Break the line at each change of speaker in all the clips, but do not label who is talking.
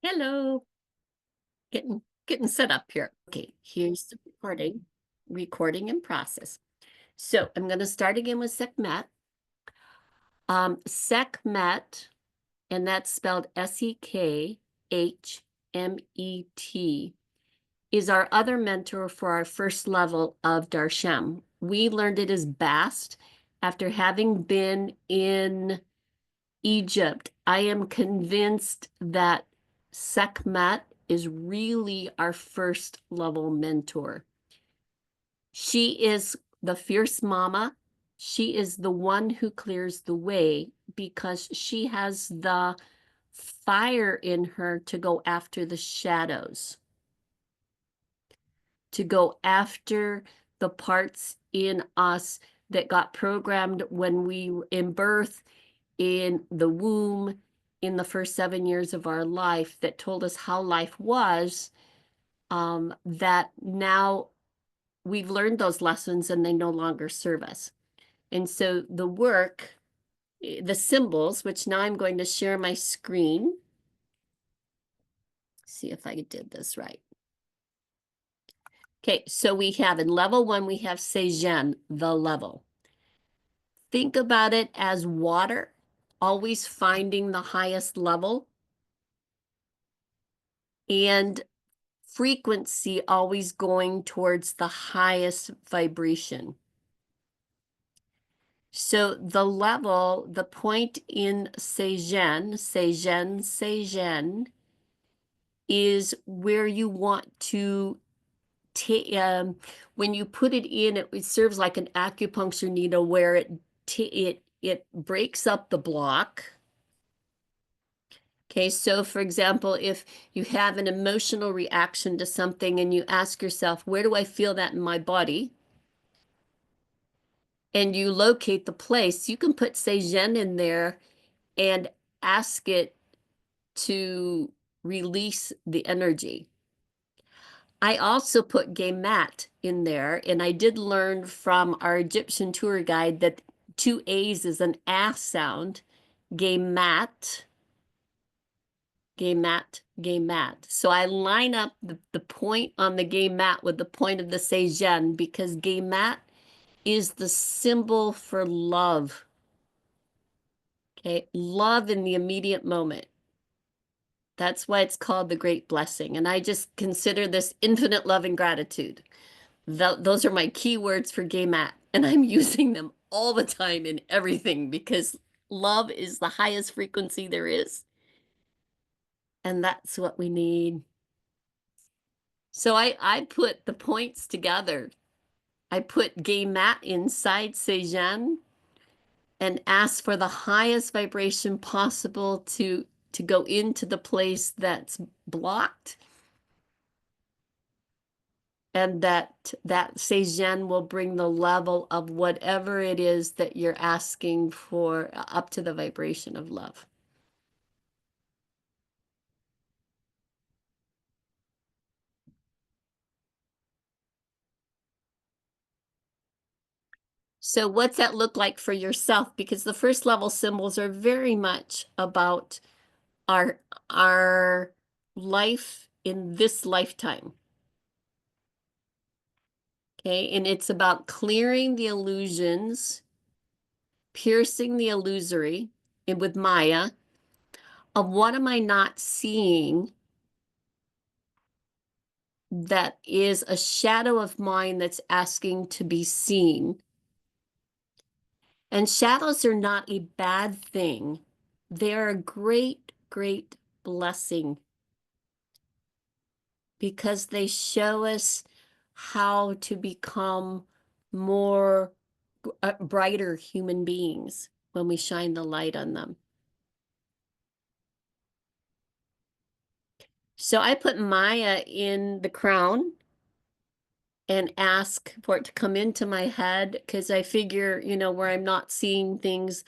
Hello, getting set up here. Okay, here's the recording in process. So I'm going to start again with Sekhmet. Sekhmet, and that's spelled Sekhmet, is our other mentor for our first level of Darshem. We learned it as Bast after having been in Egypt. I am convinced that Sekhmet is really our first level mentor. She is the fierce mama. She is the one who clears the way because she has the fire in her to go after the shadows, to go after the parts in us that got programmed when we were in birth, in the womb, in the first 7 years of our life, that told us how life was, that now we've learned those lessons and they no longer serve us. And so the work, the symbols, which now I'm going to share my screen. See if I did this right. Okay, so we have in level 1, we have Shem, the level. Think about it as water, always finding the highest level, and frequency always going towards the highest vibration. So the level, the point in Seijen, is where you want to take, when you put it in, it serves like an acupuncture needle where it breaks up the block. Okay, so for example, if you have an emotional reaction to something and you ask yourself, where do I feel that in my body? And you locate the place, you can put Seijen in there and ask it to release the energy. I also put Gemat in there, and I did learn from our Egyptian tour guide that 2 A's is an A sound. Gemat, Gemat, Gemat. So I line up the point on the Gemat with the point of the Seijen because Gemat is the symbol for love. Okay, love in the immediate moment. That's why it's called the Great Blessing. And I just consider this infinite love and gratitude. Those are my keywords for Gemat, and I'm using them all the time in everything because love is the highest frequency there is. And that's what we need. So I put the points together. I put Gemat inside Seijen and ask for the highest vibration possible to go into the place that's blocked, and that Seijen will bring the level of whatever it is that you're asking for up to the vibration of love. So what's that look like for yourself? Because the first level symbols are very much about our life in this lifetime. Okay, and it's about clearing the illusions, piercing the illusory, and with Maya, of what am I not seeing that is a shadow of mine that's asking to be seen. And shadows are not a bad thing. They're a great, great blessing because they show us how to become more brighter human beings when we shine the light on them. So I put Maya in the crown and ask for it to come into my head because I figure, where I'm not seeing things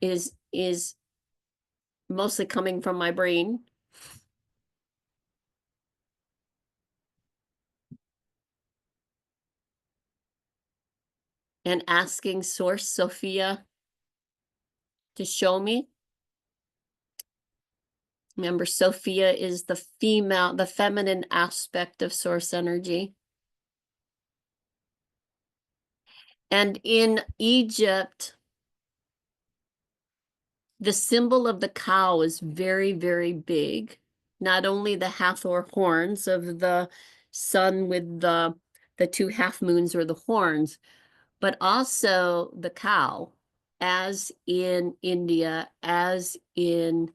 is mostly coming from my brain. And asking Source Sophia to show me. Remember, Sophia is the female, the feminine aspect of source energy. And in Egypt, the symbol of the cow is very, very big. Not only the Hathor horns of the sun with the two half moons or the horns, but also the cow, as in India, as in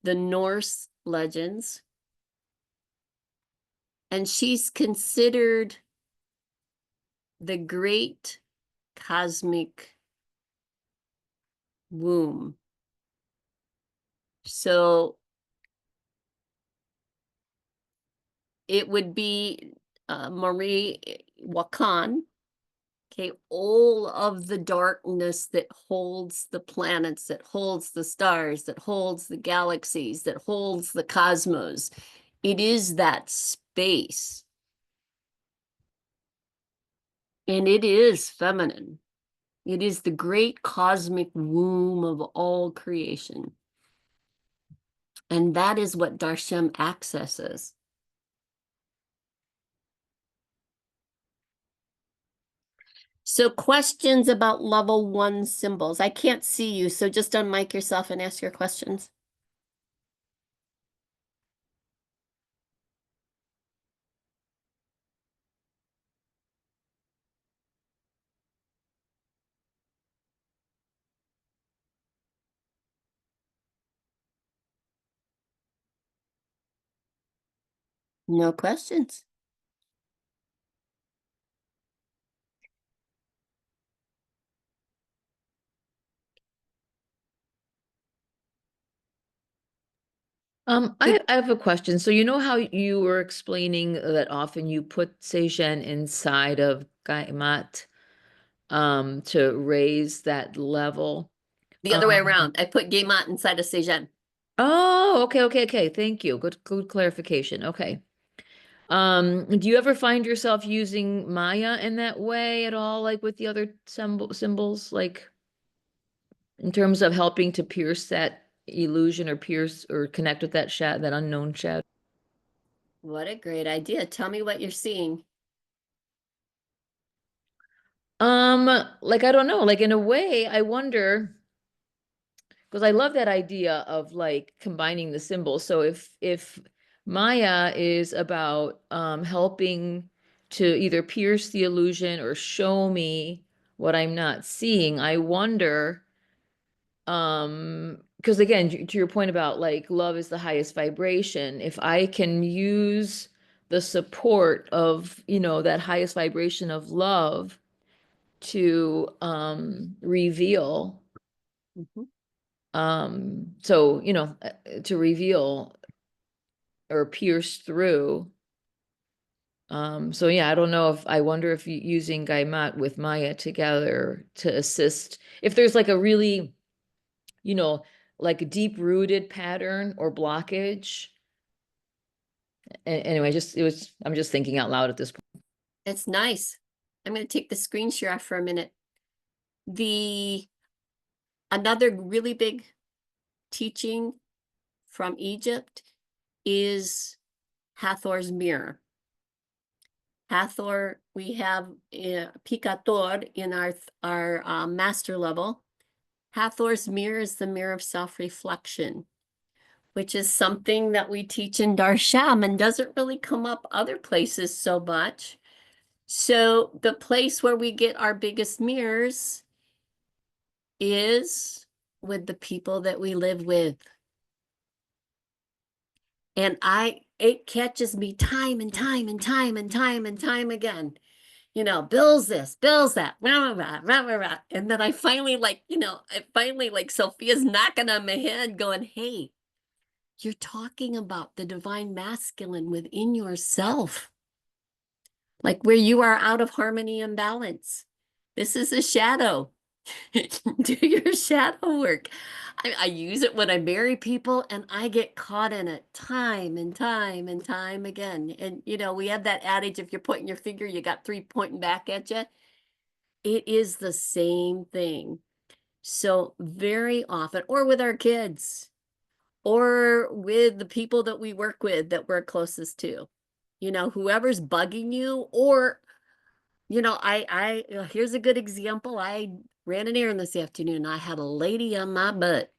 the Norse legends. And she's considered the great cosmic womb. So it would be Marie Wakan, okay, all of the darkness that holds the planets, that holds the stars, that holds the galaxies, that holds the cosmos. It is that space. And it is feminine. It is the great cosmic womb of all creation. And that is what Darshem accesses. So questions about level 1 symbols. I can't see you, so just unmic yourself and ask your questions. No questions.
I have a question. So you know how you were explaining that often you put Sejen inside of Gaimat to raise that level?
The other way around. I put Gemat inside of Sejen.
Oh, okay. Thank you. Good clarification. Okay. Do you ever find yourself using Maya in that way at all, like with the other symbols, like in terms of helping to pierce that illusion or pierce or connect with that unknown shadow?
What a great idea. Tell me what you're seeing.
Like I don't know, like in a way, I wonder because I love that idea of like combining the symbols. So if Maya is about helping to either pierce the illusion or show me what I'm not seeing, I wonder because again, to your point about like love is the highest vibration, if I can use the support of, that highest vibration of love to reveal
Mhm.
so to reveal or pierce through. So yeah, I don't know, if I wonder if using Gaimat with Maya together to assist if there's like a really you know like a deep rooted pattern or blockage. Anyway, I'm just thinking out loud at this point.
It's nice. I'm going to take the screen share off for a minute. Another really big teaching from Egypt is Hathor's mirror. Hathor, we have Picator in our master level. Hathor's mirror is the mirror of self-reflection, which is something that we teach in Darshan and doesn't really come up other places so much. So the place where we get our biggest mirrors is with the people that we live with. And it catches me time and time again. Bill's this, Bill's that, rah, rah, rah, rah, rah. And then I finally Sophia's knocking on my head going, hey, you're talking about the divine masculine within yourself, like where you are out of harmony and balance. This is a shadow. Do your shadow work. I use it when I marry people and I get caught in it time and time again. And, we have that adage, if you're pointing your finger, you got three pointing back at you. It is the same thing. So very often, or with our kids, or with the people that we work with that we're closest to. You know, whoever's bugging you, or, you know, here's a good example. I ran an errand this afternoon. I had a lady on my butt.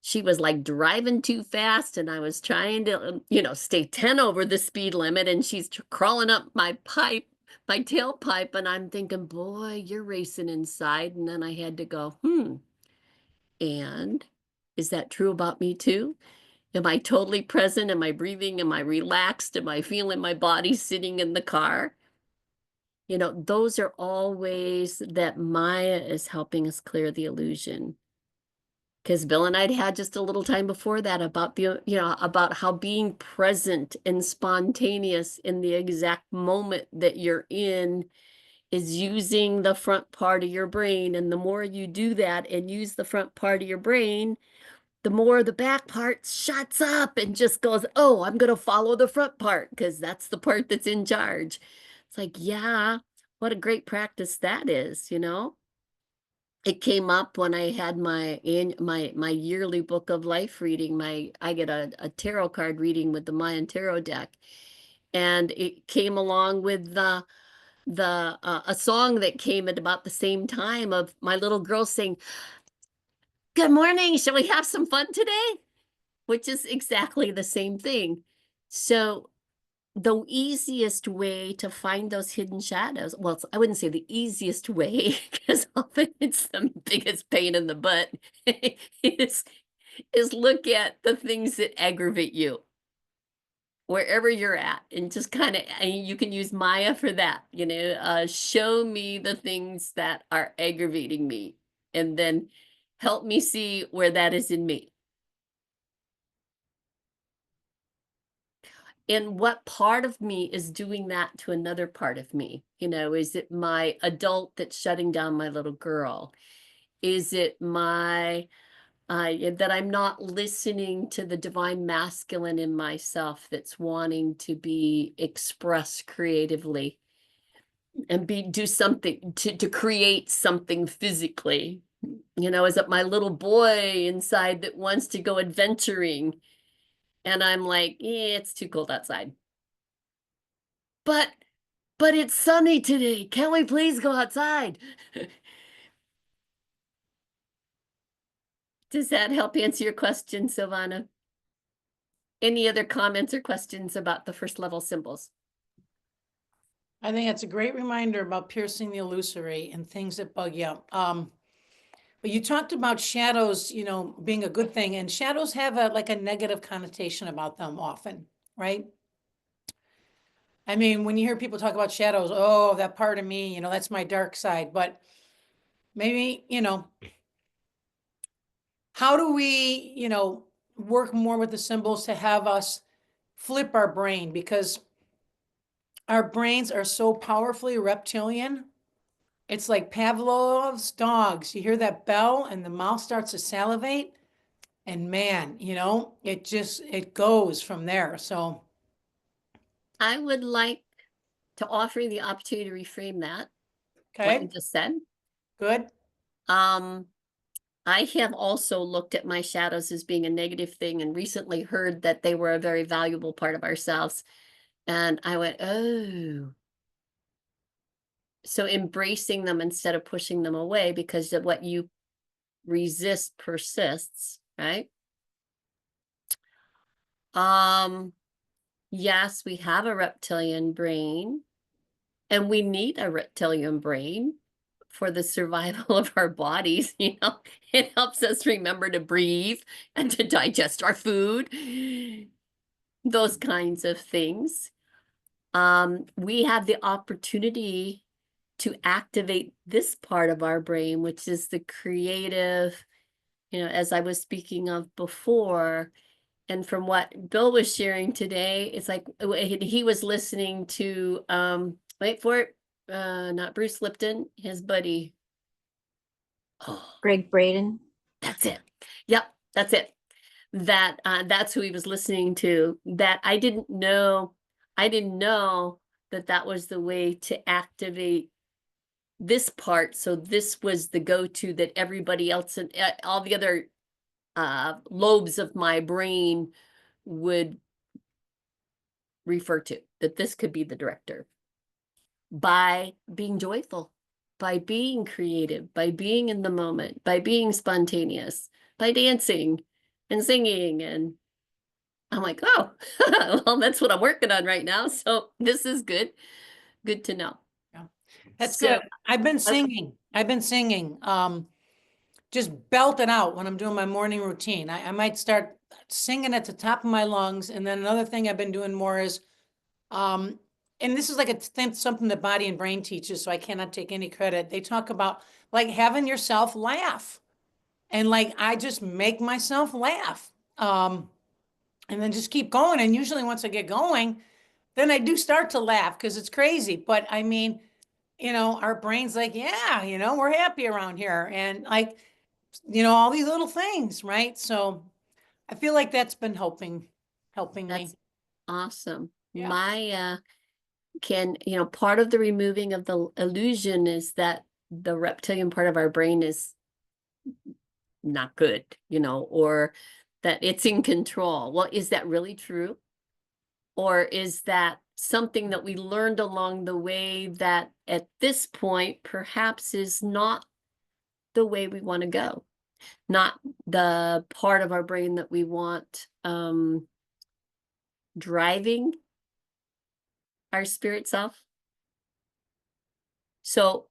She was like driving too fast, and I was trying to, you know, stay 10 over the speed limit, and she's crawling up my tailpipe, and I'm thinking, boy, you're racing inside. And then I had to go, and is that true about me too? Am I totally present? Am I breathing? Am I relaxed? Am I feeling my body sitting in the car? You know, those are all ways that Maya is helping us clear the illusion. Because Bill and I'd had just a little time before that about about how being present and spontaneous in the exact moment that you're in is using the front part of your brain. And the more you do that and use the front part of your brain, the more the back part shuts up and just goes, oh, I'm going to follow the front part because that's the part that's in charge. It's like, yeah, what a great practice that is, you know? It came up when I had my yearly book of life reading. I get a tarot card reading with the Mayan tarot deck, and it came along with a song that came at about the same time of my little girl saying, "Good morning, shall we have some fun today?" Which is exactly the same thing. So the easiest way to find those hidden shadows, well, I wouldn't say the easiest way, because often it's the biggest pain in the butt, is, is look at the things that aggravate you wherever you're at, and just kind of, you can use Maya for that, you know, show me the things that are aggravating me, and then help me see where that is in me. And what part of me is doing that to another part of me? You know, is it my adult that's shutting down my little girl? Is it my that I'm not listening to the divine masculine in myself that's wanting to be expressed creatively and do something to create something physically? You know, is it my little boy inside that wants to go adventuring? And I'm like, it's too cold outside. But it's sunny today. Can we please go outside? Does that help answer your question, Silvana? Any other comments or questions about the first level symbols?
I think that's a great reminder about piercing the illusory and things that bug you. But you talked about shadows, you know, being a good thing, and shadows have like a negative connotation about them often, right? I mean, when you hear people talk about shadows, oh, that part of me, you know, that's my dark side. But maybe, you know, how do we, you know, work more with the symbols to have us flip our brain? Because our brains are so powerfully reptilian. It's like Pavlov's dogs. You hear that bell and the mouth starts to salivate, and man, you know, it goes from there. So
I would like to offer you the opportunity to reframe that, what you
okay,
just said.
good.
I have also looked at my shadows as being a negative thing, and recently heard that they were a very valuable part of ourselves. And I went, oh. So embracing them instead of pushing them away, because of what you resist persists, right? Yes, we have a reptilian brain, and we need a reptilian brain for the survival of our bodies. You know, it helps us remember to breathe and to digest our food, those kinds of things. We have the opportunity to activate this part of our brain, which is the creative, you know, as I was speaking of before. And from what Bill was sharing today, it's like he was listening to, wait for it, not Bruce Lipton, his buddy. Oh,
Greg Braden.
that's it. Yep, that's it. That's who he was listening to. That I didn't know that that was the way to activate this part. So this was the go-to that everybody else and all the other lobes of my brain would refer to, that this could be the director. By being joyful, by being creative, by being in the moment, by being spontaneous, by dancing and singing. And I'm like, oh, well, that's what I'm working on right now. So this is good. Good to know.
Yeah. That's
So-
good. I've been singing. Just belt it out when I'm doing my morning routine. I might start singing at the top of my lungs. And then another thing I've been doing more is, and this is like something that body and brain teaches, so I cannot take any credit. They talk about like having yourself laugh. And like, I just make myself laugh. And then just keep going. And usually once I get going, then I do start to laugh because it's crazy. But I mean, our brain's like, yeah, we're happy around here. And like, all these little things, right? So I feel like that's been helping me.
That's awesome.
Yeah.
My part of the removing of the illusion is that the reptilian part of our brain is not good, or that it's in control. Well, is that really true? Or is that something that we learned along the way that at this point perhaps is not the way we want to go? Not the part of our brain that we want driving our spirit self. So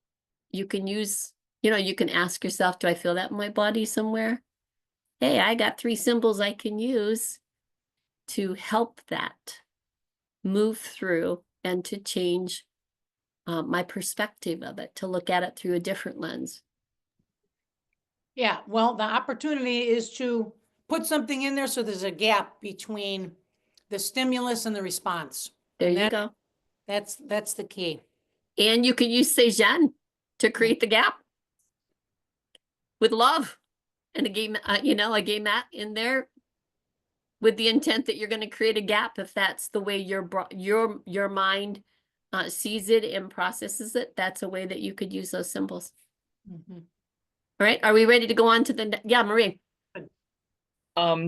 you can use, you can ask yourself, do I feel that in my body somewhere? Hey, I got 3 symbols I can use to help that move through and to change my perspective of it, to look at it through a different lens.
Yeah, well, the opportunity is to put something in there so there's a gap between the stimulus and the response.
There
And
you go.
That's the key.
And you can use Shem to create the gap with love and a game, a game mat in there with the intent that you're going to create a gap. If that's the way your mind sees it and processes it, that's a way that you could use those symbols.
Mhm.
All right. Are we ready to go on to the, yeah, Marie?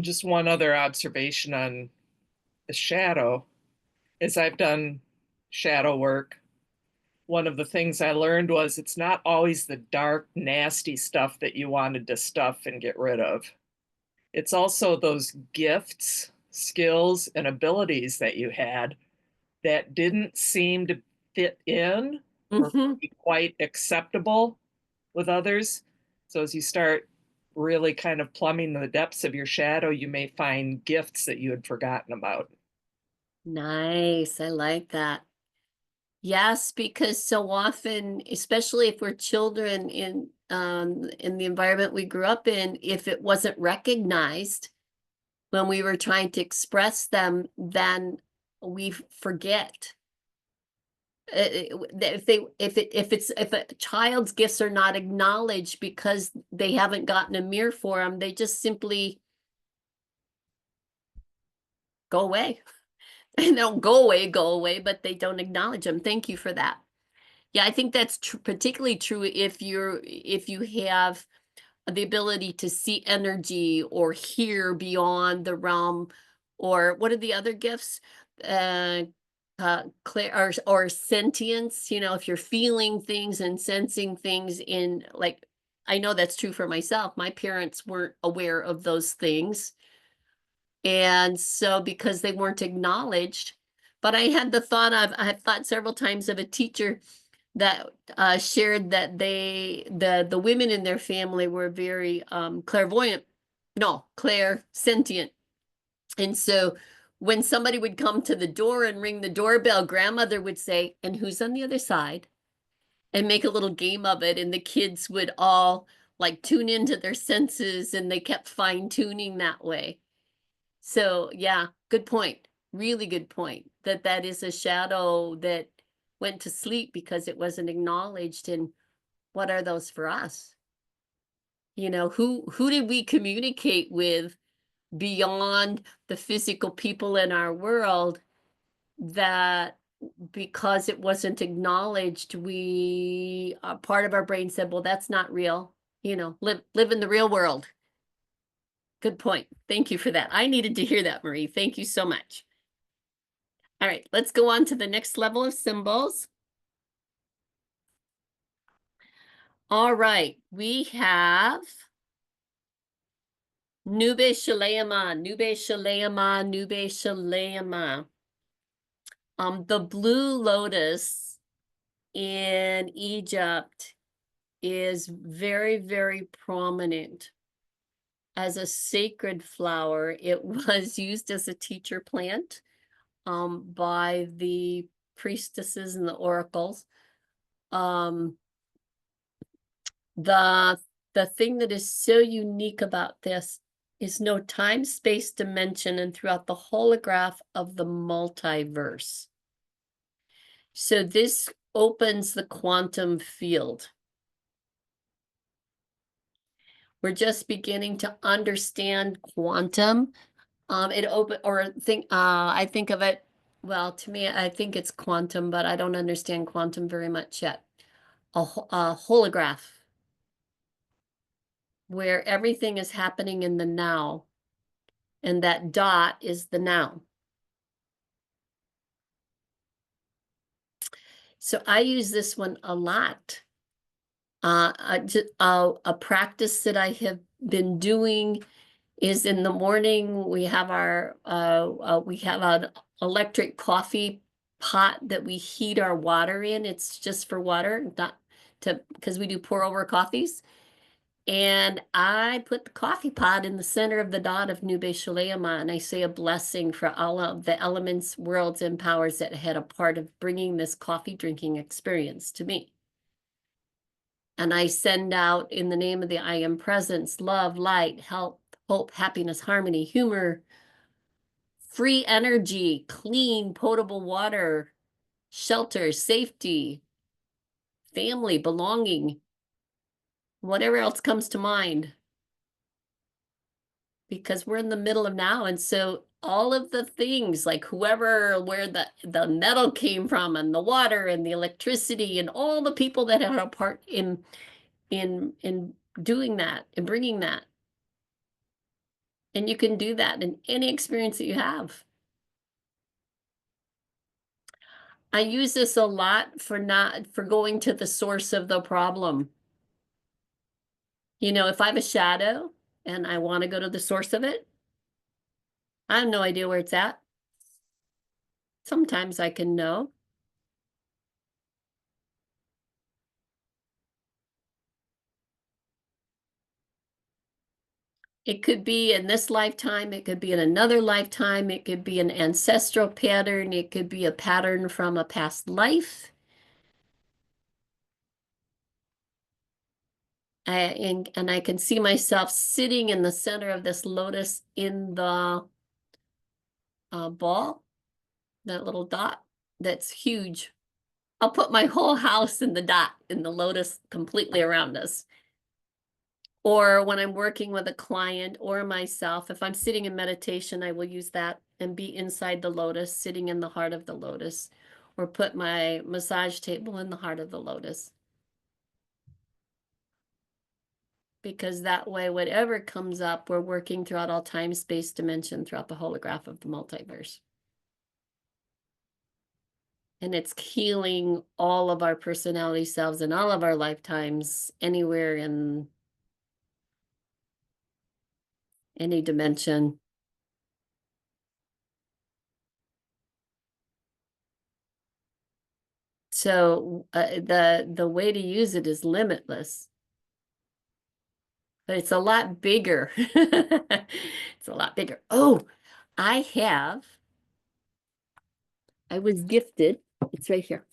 Just one other observation on the shadow. As I've done shadow work, one of the things I learned was it's not always the dark, nasty stuff that you wanted to stuff and get rid of. It's also those gifts, skills, and abilities that you had that didn't seem to fit in or be quite acceptable with others. So as you start really kind of plumbing the depths of your shadow, you may find gifts that you had forgotten about.
Nice. I like that. Yes, because so often, especially if we're children in the environment we grew up in, if it wasn't recognized when we were trying to express them, then we forget. If a child's gifts are not acknowledged because they haven't gotten a mirror for them, they just simply go away. They don't go away, but they don't acknowledge them. Thank you for that. Yeah, I think that's particularly true if you have the ability to see energy or hear beyond the realm, or what are the other gifts? Clear or sentience, if you're feeling things and sensing things in, like, I know that's true for myself. My parents weren't aware of those things. And so because they weren't acknowledged, but I had thought several times of a teacher that shared that the women in their family were very clairsentient. And so when somebody would come to the door and ring the doorbell, grandmother would say, "And who's on the other side?" And make a little game of it. And the kids would all like tune into their senses, and they kept fine tuning that way. So yeah, good point. Really good point. That is a shadow that went to sleep because it wasn't acknowledged. And what are those for us? Who did we communicate with beyond the physical people in our world, that because it wasn't acknowledged, part of our brain said, well, that's not real. Live in the real world. Good point. Thank you for that. I needed to hear that, Marie. Thank you so much. All right, let's go on to the next level of symbols. All right, we have Nube Shalema, Nube Shalema, Nube Shalema. The blue lotus in Egypt is very, very prominent as a sacred flower. It was used as a teacher plant by the priestesses and the oracles. The thing that is so unique about this is no time, space, dimension, and throughout the holograph of the multiverse. So this opens the quantum field. We're just beginning to understand quantum. I think of it, well, to me, I think it's quantum, but I don't understand quantum very much yet. A holograph, where everything is happening in the now, and that dot is the now. So I use this one a lot. A practice that I have been doing is in the morning, we have an electric coffee pot that we heat our water in. It's just for water, not to, because we do pour over coffees. And I put the coffee pot in the center of the dot of Nube Shalema, and I say a blessing for all of the elements, worlds, and powers that had a part of bringing this coffee drinking experience to me. And I send out, in the name of the I Am Presence, love, light, health, hope, happiness, harmony, humor, free energy, clean, potable water, shelter, safety, family, belonging, whatever else comes to mind. Because we're in the middle of now. And so all of the things, like where the metal came from, and the water and the electricity, and all the people that had a part in doing that and bringing that. And you can do that in any experience that you have. I use this a lot for going to the source of the problem. You know, if I have a shadow and I want to go to the source of it, I have no idea where it's at. Sometimes I can know. It could be in this lifetime, it could be in another lifetime, it could be an ancestral pattern, it could be a pattern from a past life. And I can see myself sitting in the center of this lotus in the ball, that little dot that's huge. I'll put my whole house in the dot, in the lotus, completely around us. Or when I'm working with a client or myself, if I'm sitting in meditation, I will use that and be inside the lotus, sitting in the heart of the lotus, or put my massage table in the heart of the lotus. Because that way, whatever comes up, we're working throughout all time, space, dimension, throughout the holograph of the multiverse. And it's healing all of our personality selves and all of our lifetimes, anywhere in any dimension. So the way to use it is limitless. But it's a lot bigger. It's a lot bigger. Oh, I was gifted. It's right here.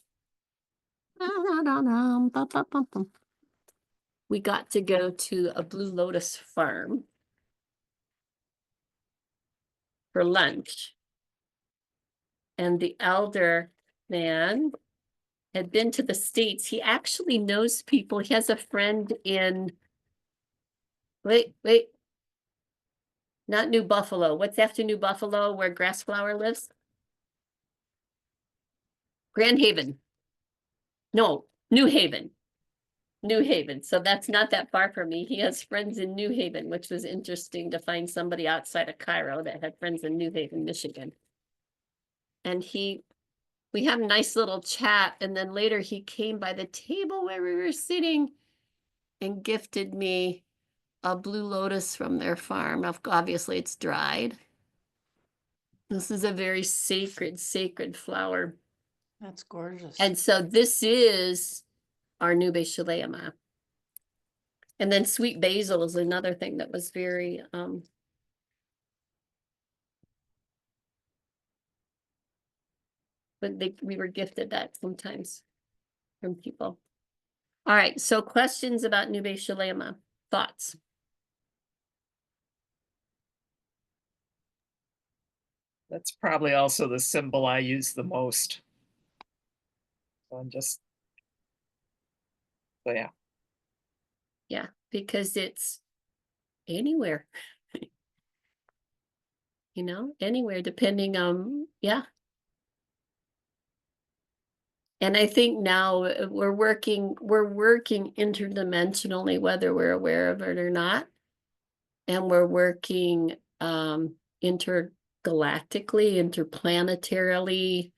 We got to go to a Blue Lotus farm for lunch. And the elder man had been to the States. He actually knows people. He has a friend in, wait, not New Buffalo. What's after New Buffalo where Grassflower lives? Grand Haven. No, New Haven. New Haven. So that's not that far from me. He has friends in New Haven, which was interesting to find somebody outside of Cairo that had friends in New Haven, Michigan. And we had a nice little chat. And then later he came by the table where we were sitting and gifted me a blue lotus from their farm. Obviously it's dried. This is a very sacred, sacred flower.
That's gorgeous.
And so this is our Nube Shalema. And then sweet basil is another thing that was very but we were gifted that sometimes from people. All right, so questions about Nube Shalema, thoughts?
That's probably also the symbol I use the most. So yeah.
Yeah, because it's anywhere. You know, anywhere, depending on, yeah. And I think now we're working interdimensionally, whether we're aware of it or not. And we're working intergalactically, interplanetarily,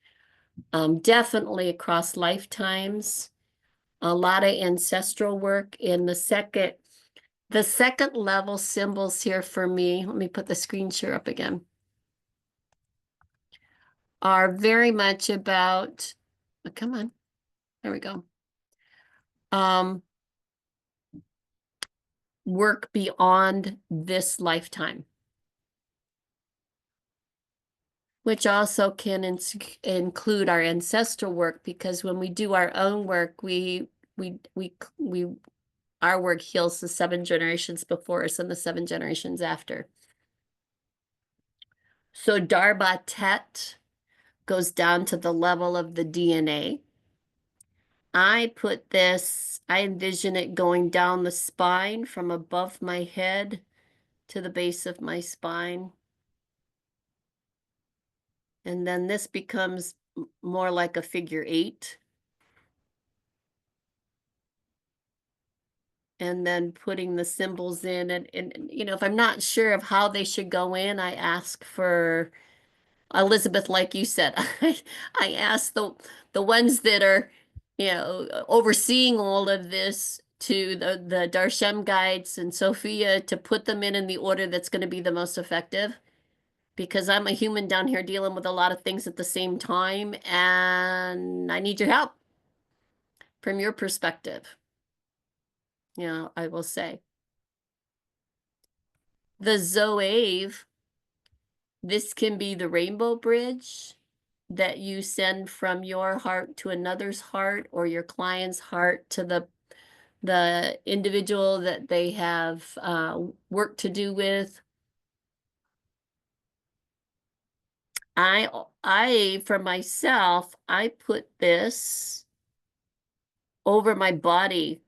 definitely across lifetimes. A lot of ancestral work in the second level symbols here for me. Let me put the screen share up again. Are very much about, oh, come on, there we go. Work beyond this lifetime, which also can include our ancestral work, because when we do our own work, our work heals the 7 generations before us and the 7 generations after. So Darba Tet goes down to the level of the DNA. I envision it going down the spine from above my head to the base of my spine. And then this becomes more like a figure 8. And then putting the symbols in, and you know, if I'm not sure of how they should go in, I ask for Elizabeth, like you said, I ask the ones that are, you know, overseeing all of this, to the Darshem guides and Sophia, to put them in the order that's going to be the most effective, because I'm a human down here dealing with a lot of things at the same time, and I need your help from your perspective. You know, I will say. The Zoave, this can be the rainbow bridge that you send from your heart to another's heart, or your client's heart to the individual that they have work to do with. For myself, I put this over my body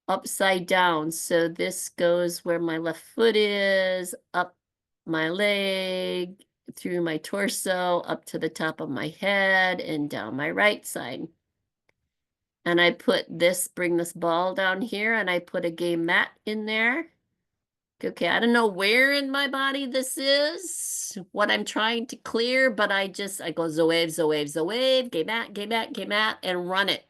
upside down. So this goes where my left foot is, up my leg, through my torso, up to the top of my head, and down my right side. And I bring this ball down here, and I put a game mat in there. Okay, I don't know where in my body this is, what I'm trying to clear, but I go Zoave, Zoave, Zoave, game mat, game mat, game mat, and run it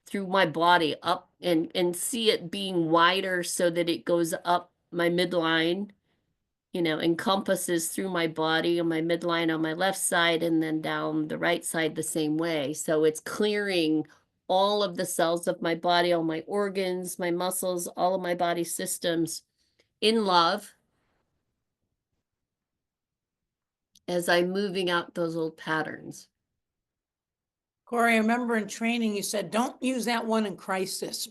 through my body up, and see it being wider so that it goes up my midline, you know, encompasses through my body and my midline on my left side, and then down the right side the same way. So it's clearing all of the cells of my body, all my organs, my muscles, all of my body systems in love, as I'm moving out those old patterns.
Corey, I remember in training, you said, don't use that one in crisis.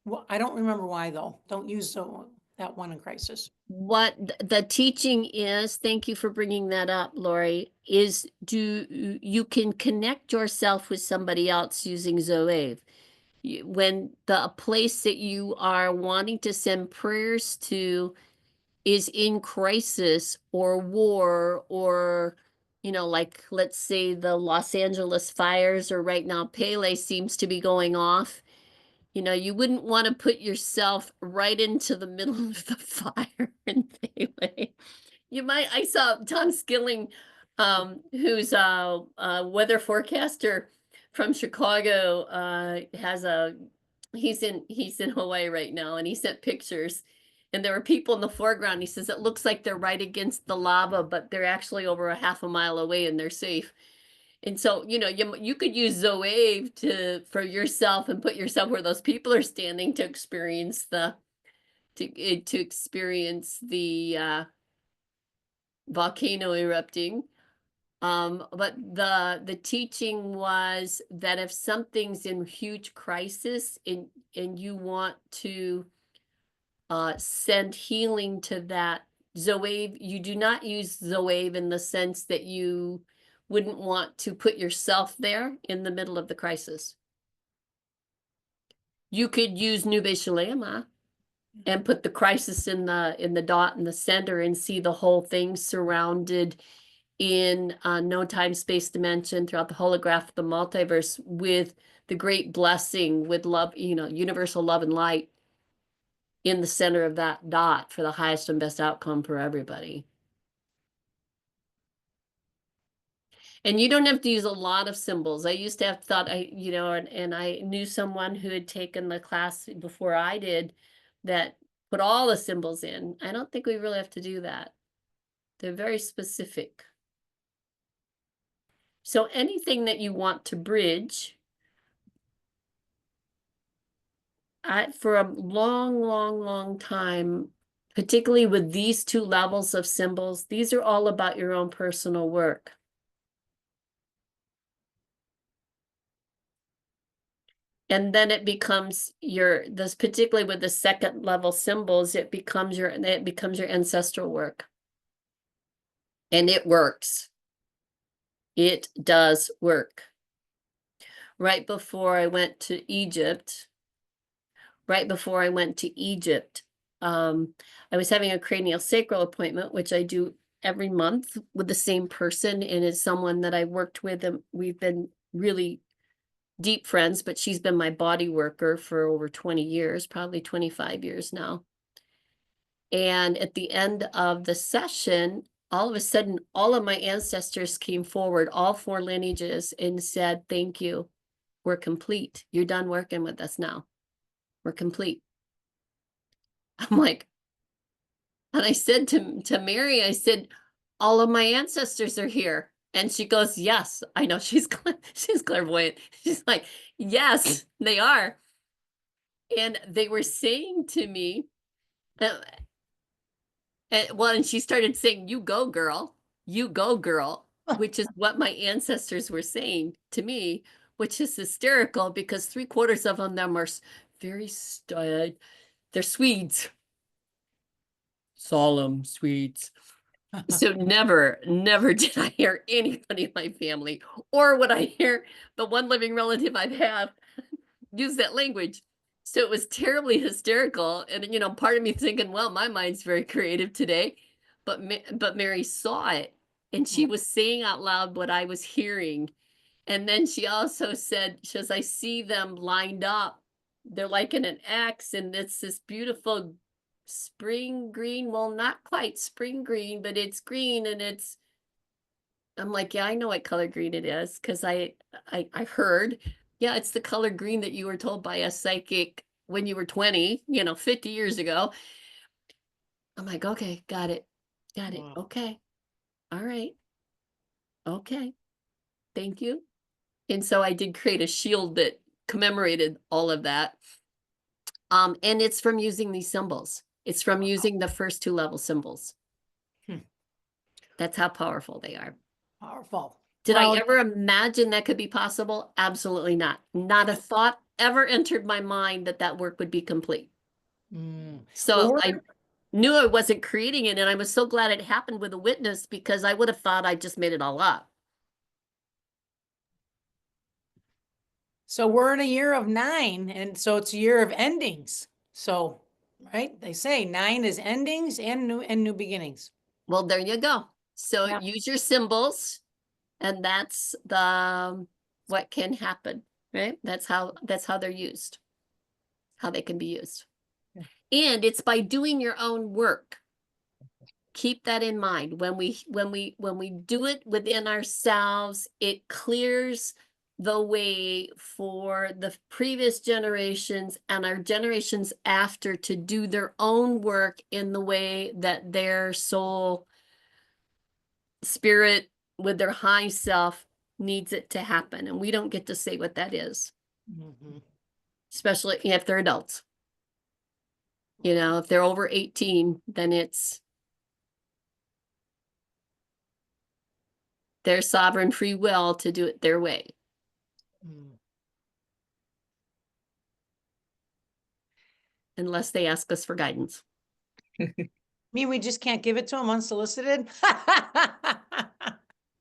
Well, I don't remember why though. Don't use that one in crisis.
What the teaching is, thank you for bringing that up, Lori, is you can connect yourself with somebody else using Zoave. When a place that you are wanting to send prayers to is in crisis or war, or, you know, like, let's say the Los Angeles fires, or right now Pele seems to be going off, You know, you wouldn't want to put yourself right into the middle of the fire in any way. You might, I saw Tom Skilling, who's a weather forecaster from Chicago, he's in Hawaii right now, and he sent pictures, and there were people in the foreground. He says it looks like they're right against the lava, but they're actually over a half a mile away and they're safe. And so, you know, you could use Zoave for yourself and put yourself where those people are standing to experience the volcano erupting. But the teaching was that if something's in huge crisis and you want to send healing to that, Zoave, you do not use Zoave in the sense that you wouldn't want to put yourself there in the middle of the crisis. You could use Nube Shalema and put the crisis in the dot in the center and see the whole thing surrounded in no time space dimension throughout the holograph of the multiverse with the great blessing with love, you know, universal love and light in the center of that dot for the highest and best outcome for everybody. And you don't have to use a lot of symbols. I used to have thought, and I knew someone who had taken the class before I did that put all the symbols in. I don't think we really have to do that. They're very specific. So anything that you want to bridge, for a long, long, long time, particularly with these two levels of symbols, these are all about your own personal work. And then it becomes this particularly with the second level symbols, it becomes your ancestral work. And it works. It does work. Right before I went to Egypt, I was having a cranial sacral appointment, which I do every month with the same person, and is someone that I worked with, and we've been really deep friends, but she's been my body worker for over 20 years, probably 25 years now. And at the end of the session, all of a sudden, all of my ancestors came forward, all 4 lineages, and said, thank you. We're complete. You're done working with us now. We're complete. I'm like, and I said to Mary, I said, all of my ancestors are here. And she goes, yes, I know. She's clairvoyant. She's like, yes, they are. And they were saying to me, and she started saying, you go, girl, which is what my ancestors were saying to me, which is hysterical because 3/4 of them are very they're Swedes. Solemn Swedes. So never did I hear anybody in my family, or would I hear the one living relative I have use that language. So it was terribly hysterical. And, you know, part of me thinking, well, my mind's very creative today. But Mary saw it, and she was saying out loud what I was hearing. And then she also said, she says, I see them lined up. They're like in an X, and it's this beautiful spring green. Well, not quite spring green, but it's green, and I'm like, yeah, I know what color green it is, because I heard, yeah, it's the color green that you were told by a psychic when you were 20, 50 years ago. I'm like, okay, got it.
Wow.
Okay. All right. Okay. Thank you. And so I did create a shield that commemorated all of that. And it's from using these symbols. It's from using the first 2 level symbols. That's how powerful they are.
Powerful.
Did I ever imagine that could be possible? Absolutely not. Not a thought ever entered my mind that work would be complete. So I knew I wasn't creating it, and I was so glad it happened with a witness, because I would have thought I just made it all up.
So we're in a year of 9, and so it's a year of endings. So, right? They say 9 is endings and new beginnings.
Well, there you go. So
Yeah.
use your symbols, and that's what can happen, right? That's how they're used. how they can be used.
Yeah.
And it's by doing your own work. Keep that in mind. When we do it within ourselves, it clears the way for the previous generations and our generations after to do their own work in the way that their soul, spirit, with their high self needs it to happen. And we don't get to say what that is, especially if they're adults. You know, if they're over 18, then it's their sovereign free will to do it their way. Unless they ask us for guidance.
Mean we just can't give it to them unsolicited?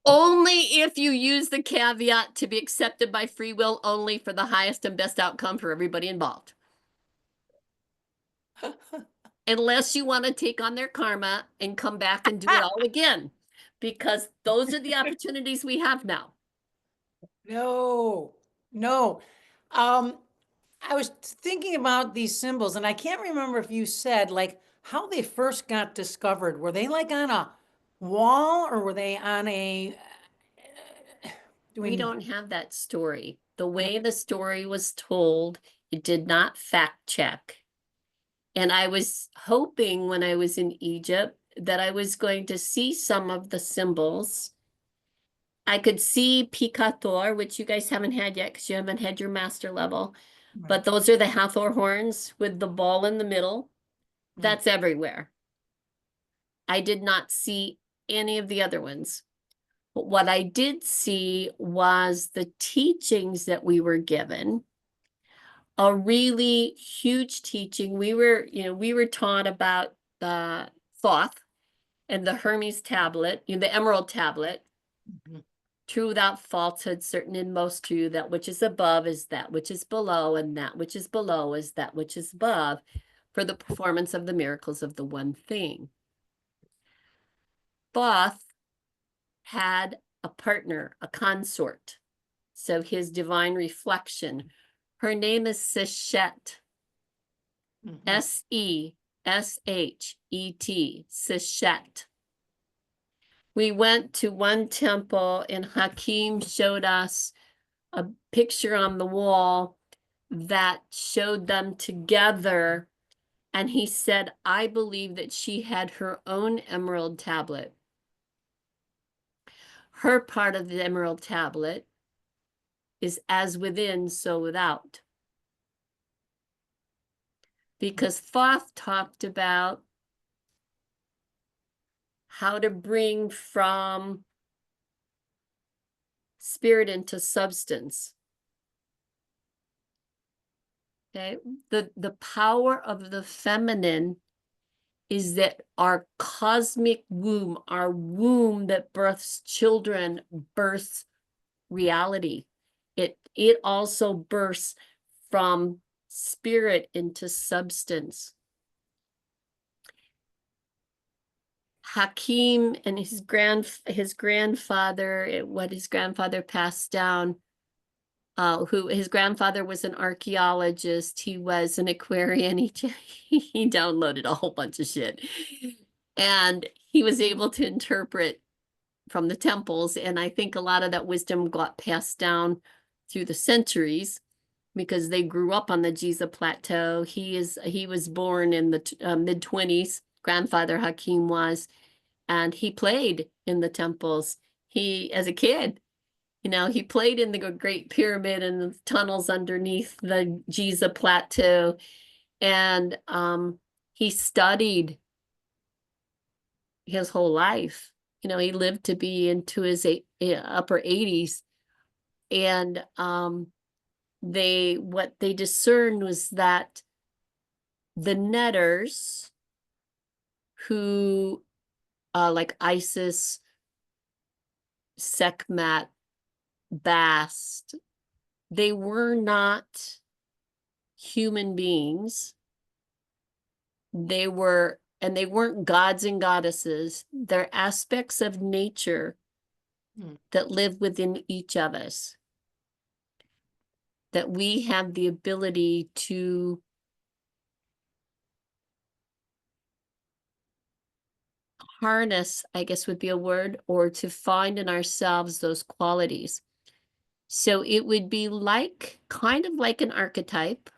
Only if you use the caveat to be accepted by free will only for the highest and best outcome for everybody involved. Unless you want to take on their karma and come back and do it all again. Because those are the opportunities we have now.
No, no. I was thinking about these symbols, and I can't remember if you said like how they first got discovered. Were they like on a wall, or were they on a?
We don't have that story. The way the story was told, it did not fact check. And I was hoping when I was in Egypt that I was going to see some of the symbols. I could see Picator, which you guys haven't had yet because you haven't had your master level. But those are the Hathor horns with the ball in the middle. That's everywhere. I did not see any of the other ones. But what I did see was the teachings that we were given. A really huge teaching. We were taught about the Thoth and the Hermes tablet, the Emerald tablet. True without falsehood, certain and most true, that which is above is that which is below, and that which is below is that which is above, for the performance of the miracles of the one thing. Thoth had a partner, a consort. So his divine reflection. Her name is Seshet. Seshet. Seshet. We went to one temple and Hakim showed us a picture on the wall that showed them together. And he said, I believe that she had her own emerald tablet. Her part of the emerald tablet is as within, so without. Because Thoth talked about how to bring from spirit into substance. Okay, the power of the feminine is that our cosmic womb, our womb that births children, births reality. It also bursts from spirit into substance. Hakim and his grandfather, what his grandfather passed down, who his grandfather was an archaeologist, he was an Aquarian, he downloaded a whole bunch of shit. And he was able to interpret from the temples, and I think a lot of that wisdom got passed down through the centuries because they grew up on the Giza Plateau. He was born in the mid-20s, grandfather Hakim was, and he played in the temples. As a kid, he played in the Great Pyramid and the tunnels underneath the Giza Plateau, and he studied his whole life. He lived to be into his upper 80s. And what they discerned was that the netters who, like Isis, Sekhmet, Bast, they were not human beings. They weren't gods and goddesses. They're aspects of nature that live within each of us. That we have the ability to harness, I guess would be a word, or to find in ourselves those qualities. So it would be like, kind of like an archetype,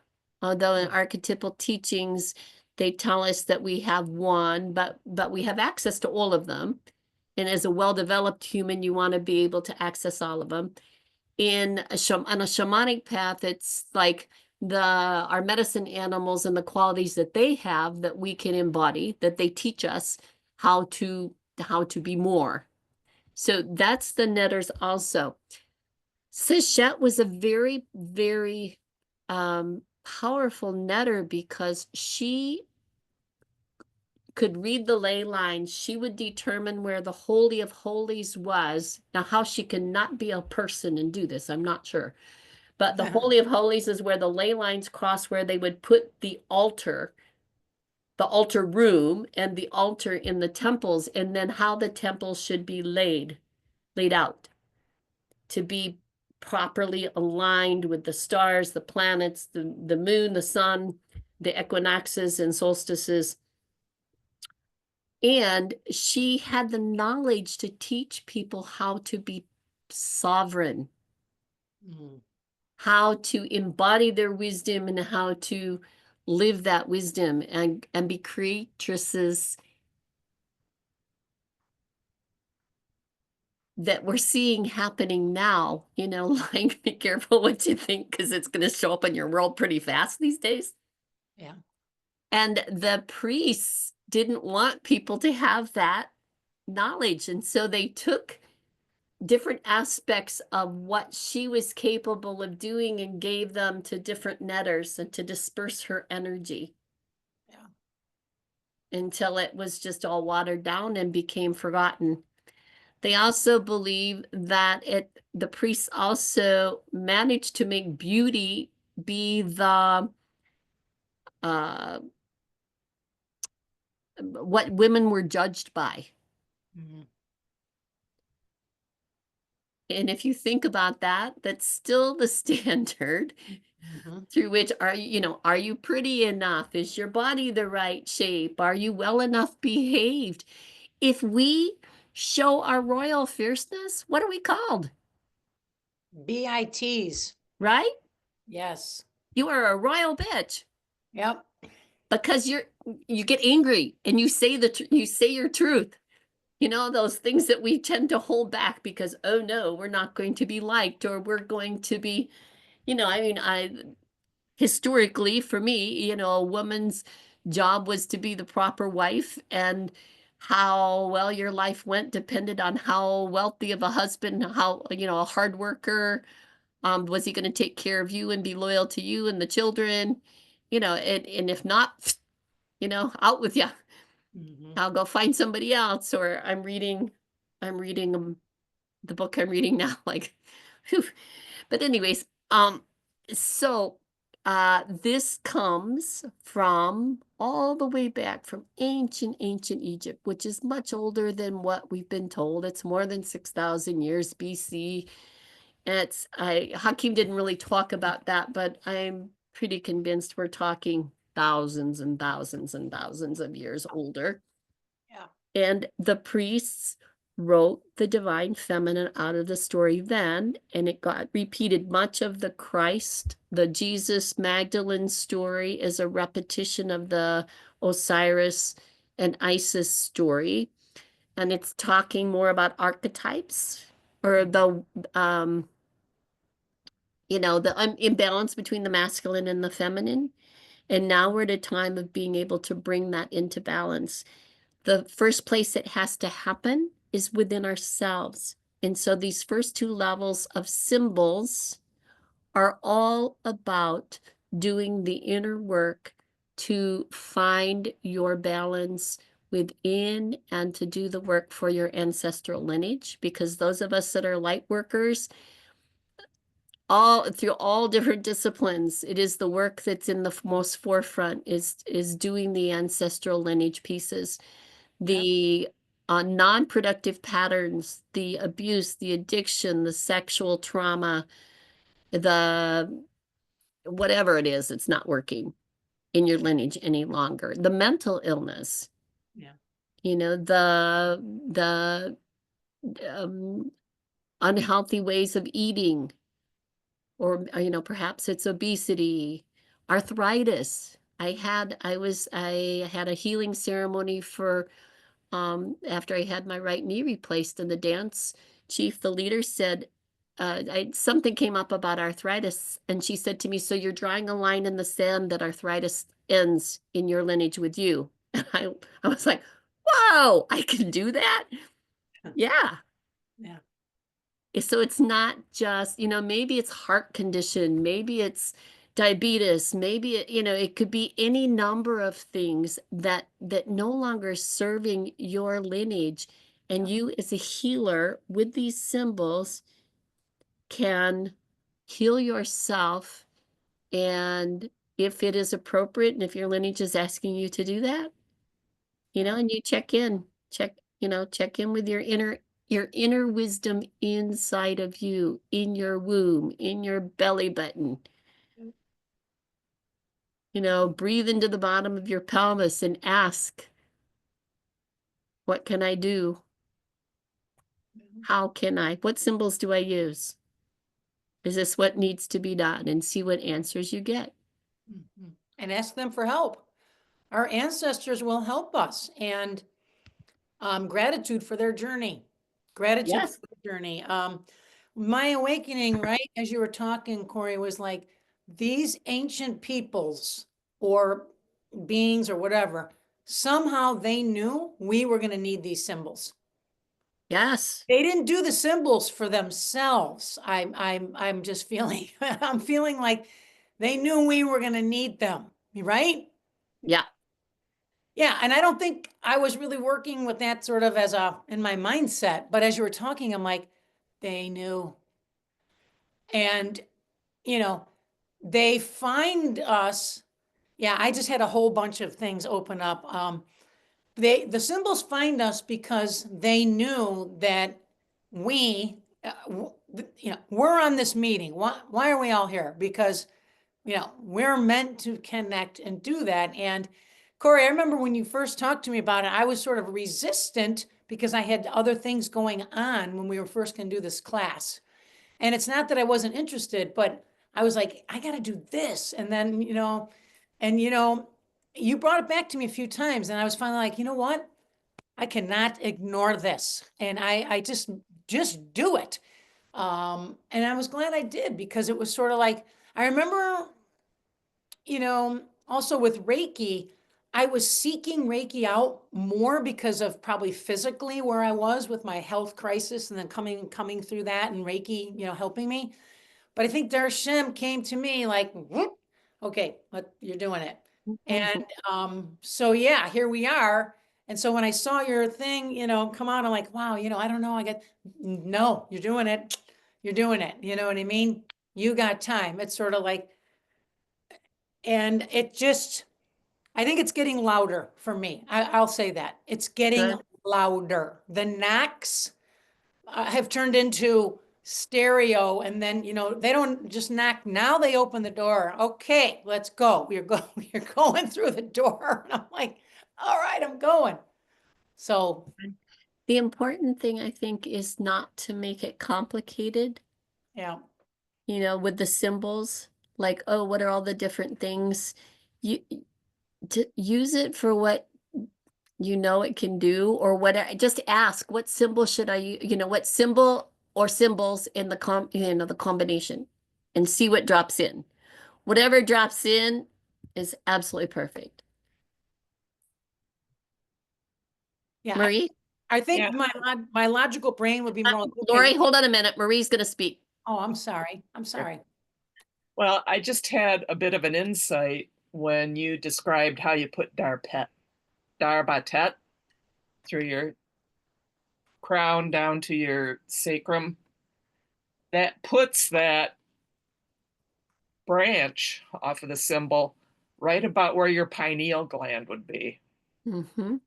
although in archetypal teachings, they tell us that we have one, but we have access to all of them. And as a well-developed human, you want to be able to access all of them. On a shamanic path, it's like our medicine animals and the qualities that they have that we can embody, that they teach us how to be more. So that's the netters also. Sachet was a very, very powerful netter because she could read the ley lines. She would determine where the Holy of Holies was. Now, how she can not be a person and do this, I'm not sure. But the Holy of Holies is where the ley lines cross, where they would put the altar room and the altar in the temples, and then how the temples should be laid out to be properly aligned with the stars, the planets, the moon, the sun, the equinoxes and solstices. And she had the knowledge to teach people how to be sovereign, how to embody their wisdom and how to live that wisdom and be creatresses that we're seeing happening now, like be careful what you think because it's going to show up in your world pretty fast these days.
Yeah.
And the priests didn't want people to have that knowledge. And so they took different aspects of what she was capable of doing and gave them to different netters and to disperse her energy. Yeah. Until it was just all watered down and became forgotten. They also believe that the priests also managed to make beauty be the what women were judged by. And if you think about that, that's still the standard through which are you pretty enough? Is your body the right shape? Are you well enough behaved? If we show our royal fierceness, what are we called?
BITs.
Right?
Yes.
You are a royal bitch.
Yep.
Because you get angry and you say you say your truth. Those things that we tend to hold back because, oh no, we're not going to be liked, or we're going to be, historically for me, a woman's job was to be the proper wife, and how well your life went depended on how wealthy of a husband, how, a hard worker, was he going to take care of you and be loyal to you and the children, and if not, out with you. I'll go find somebody else, or I'm reading the book I'm reading now, like, whew. But anyways, so this comes from all the way back from ancient Egypt, which is much older than what we've been told. It's more than 6,000 years BC. Hakeem didn't really talk about that, but I'm pretty convinced we're talking thousands and thousands and thousands of years older.
Yeah.
And the priests wrote the divine feminine out of the story then, and it got repeated. Much of the Jesus Magdalene story is a repetition of the Osiris and Isis story. And it's talking more about archetypes, or the imbalance between the masculine and the feminine. And now we're at a time of being able to bring that into balance. The first place it has to happen is within ourselves. And so these first two levels of symbols are all about doing the inner work to find your balance within and to do the work for your ancestral lineage. Because those of us that are light workers, through all different disciplines, it is the work that's in the most forefront is doing the ancestral lineage pieces. The non-productive patterns, the abuse, the addiction, the sexual trauma, the whatever it is, it's not working in your lineage any longer. The mental illness.
Yeah.
You know, the unhealthy ways of eating, or you know, perhaps it's obesity, arthritis. I had a healing ceremony for after I had my right knee replaced, and the dance chief, the leader said, something came up about arthritis, and she said to me, "So you're drawing a line in the sand that arthritis ends in your lineage with you." And I was like, "Whoa, I can do that?" Yeah.
Yeah.
So it's not just, you know, maybe it's heart condition, maybe it's diabetes, maybe it, you know, it could be any number of things that no longer serving your lineage. And you as a healer with these symbols can heal yourself. And if it is appropriate and if your lineage is asking you to do that, you know, and you check in with your inner wisdom inside of you, in your womb, in your belly button. You know, breathe into the bottom of your pelvis and ask, what can I do? How can I? What symbols do I use? Is this what needs to be done? And see what answers you get.
Mhm. And ask them for help. Our ancestors will help us, and gratitude for their journey. Gratitude
Yes.
for the journey. My awakening, right, as you were talking, Corey, was like these ancient peoples or beings or whatever, somehow they knew we were going to need these symbols.
Yes.
They didn't do the symbols for themselves. I'm just feeling, I'm feeling like they knew we were going to need them, right?
Yeah.
Yeah, and I don't think I was really working with that sort of as in my mindset, but as you were talking, I'm like, they knew. And, you know, they find us. Yeah, I just had a whole bunch of things open up. The symbols find us because they knew that we, we're on this meeting. Why are we all here? Because, we're meant to connect and do that. And Corey, I remember when you first talked to me about it, I was sort of resistant because I had other things going on when we were first going to do this class. And it's not that I wasn't interested, but I was like, I got to do this. And then, you brought it back to me a few times, and I was finally like, you know what? I cannot ignore this. And I just do it. And I was glad I did, because it was sort of like, I remember, also with Reiki, I was seeking Reiki out more because of probably physically where I was with my health crisis, and then coming through that, and Reiki, helping me. But I think Shem came to me like, whoop, okay, you're doing it. And so yeah, here we are. And so when I saw your thing, come out, I'm like, wow, I don't know. No, you're doing it. You're doing it. You know what I mean? You got time. It's sort of like, and I think it's getting louder for me. I'll say that. It's getting
Good.
louder. The knocks have turned into stereo, and then, they don't just knock. Now they open the door. Okay, let's go. You're going through the door. And I'm like, all right, I'm going. So
The important thing, I think, is not to make it complicated.
yeah.
With the symbols, like, oh, what are all the different things? You to use it for what it can do, or what, just ask, what symbol should I use, what symbol or symbols in the combination, and see what drops in. Whatever drops in is absolutely perfect.
Yeah.
Marie?
I think
Yeah.
my logical brain would be more like, okay,
Lori, hold on a minute. Marie's going to speak.
oh, I'm sorry. I'm sorry.
Well, I just had a bit of an insight when you described how you put Darbatet through your crown down to your sacrum. That puts that branch off of the symbol right about where your pineal gland would be.
Mm-hmm.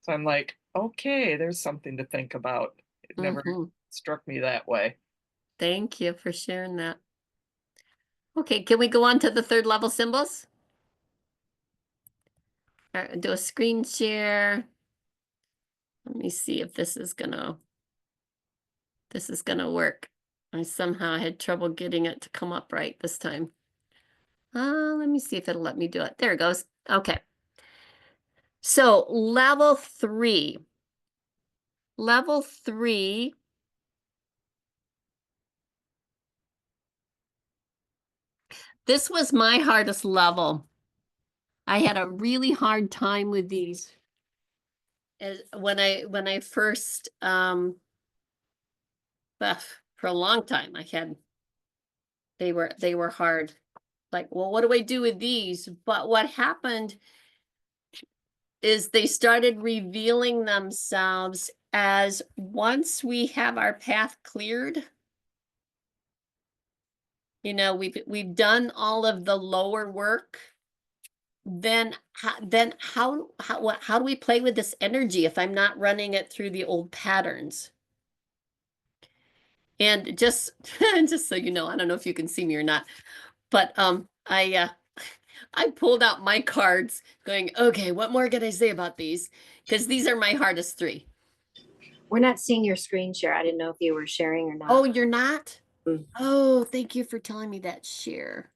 So I'm like, okay, there's something to think about. It never struck me that way.
Thank you for sharing that. Okay, can we go on to the third level symbols? Do a screen share. Let me see if this is gonna work. I somehow had trouble getting it to come up right this time. Let me see if it'll let me do it. There it goes. Okay. So level 3. Level 3. This was my hardest level. I had a really hard time with these. When I first for a long time they were hard. Like, well, what do I do with these? But what happened is they started revealing themselves as once we have our path cleared, you know, we've done all of the lower work, then how do we play with this energy if I'm not running it through the old patterns? And just just so you know, I don't know if you can see me or not, but I pulled out my cards going, okay, what more can I say about these? Because these are my hardest 3.
We're not seeing your screen share. I didn't know if you were sharing or not.
Oh, you're not?
Mm.
Oh, thank you for telling me that, share.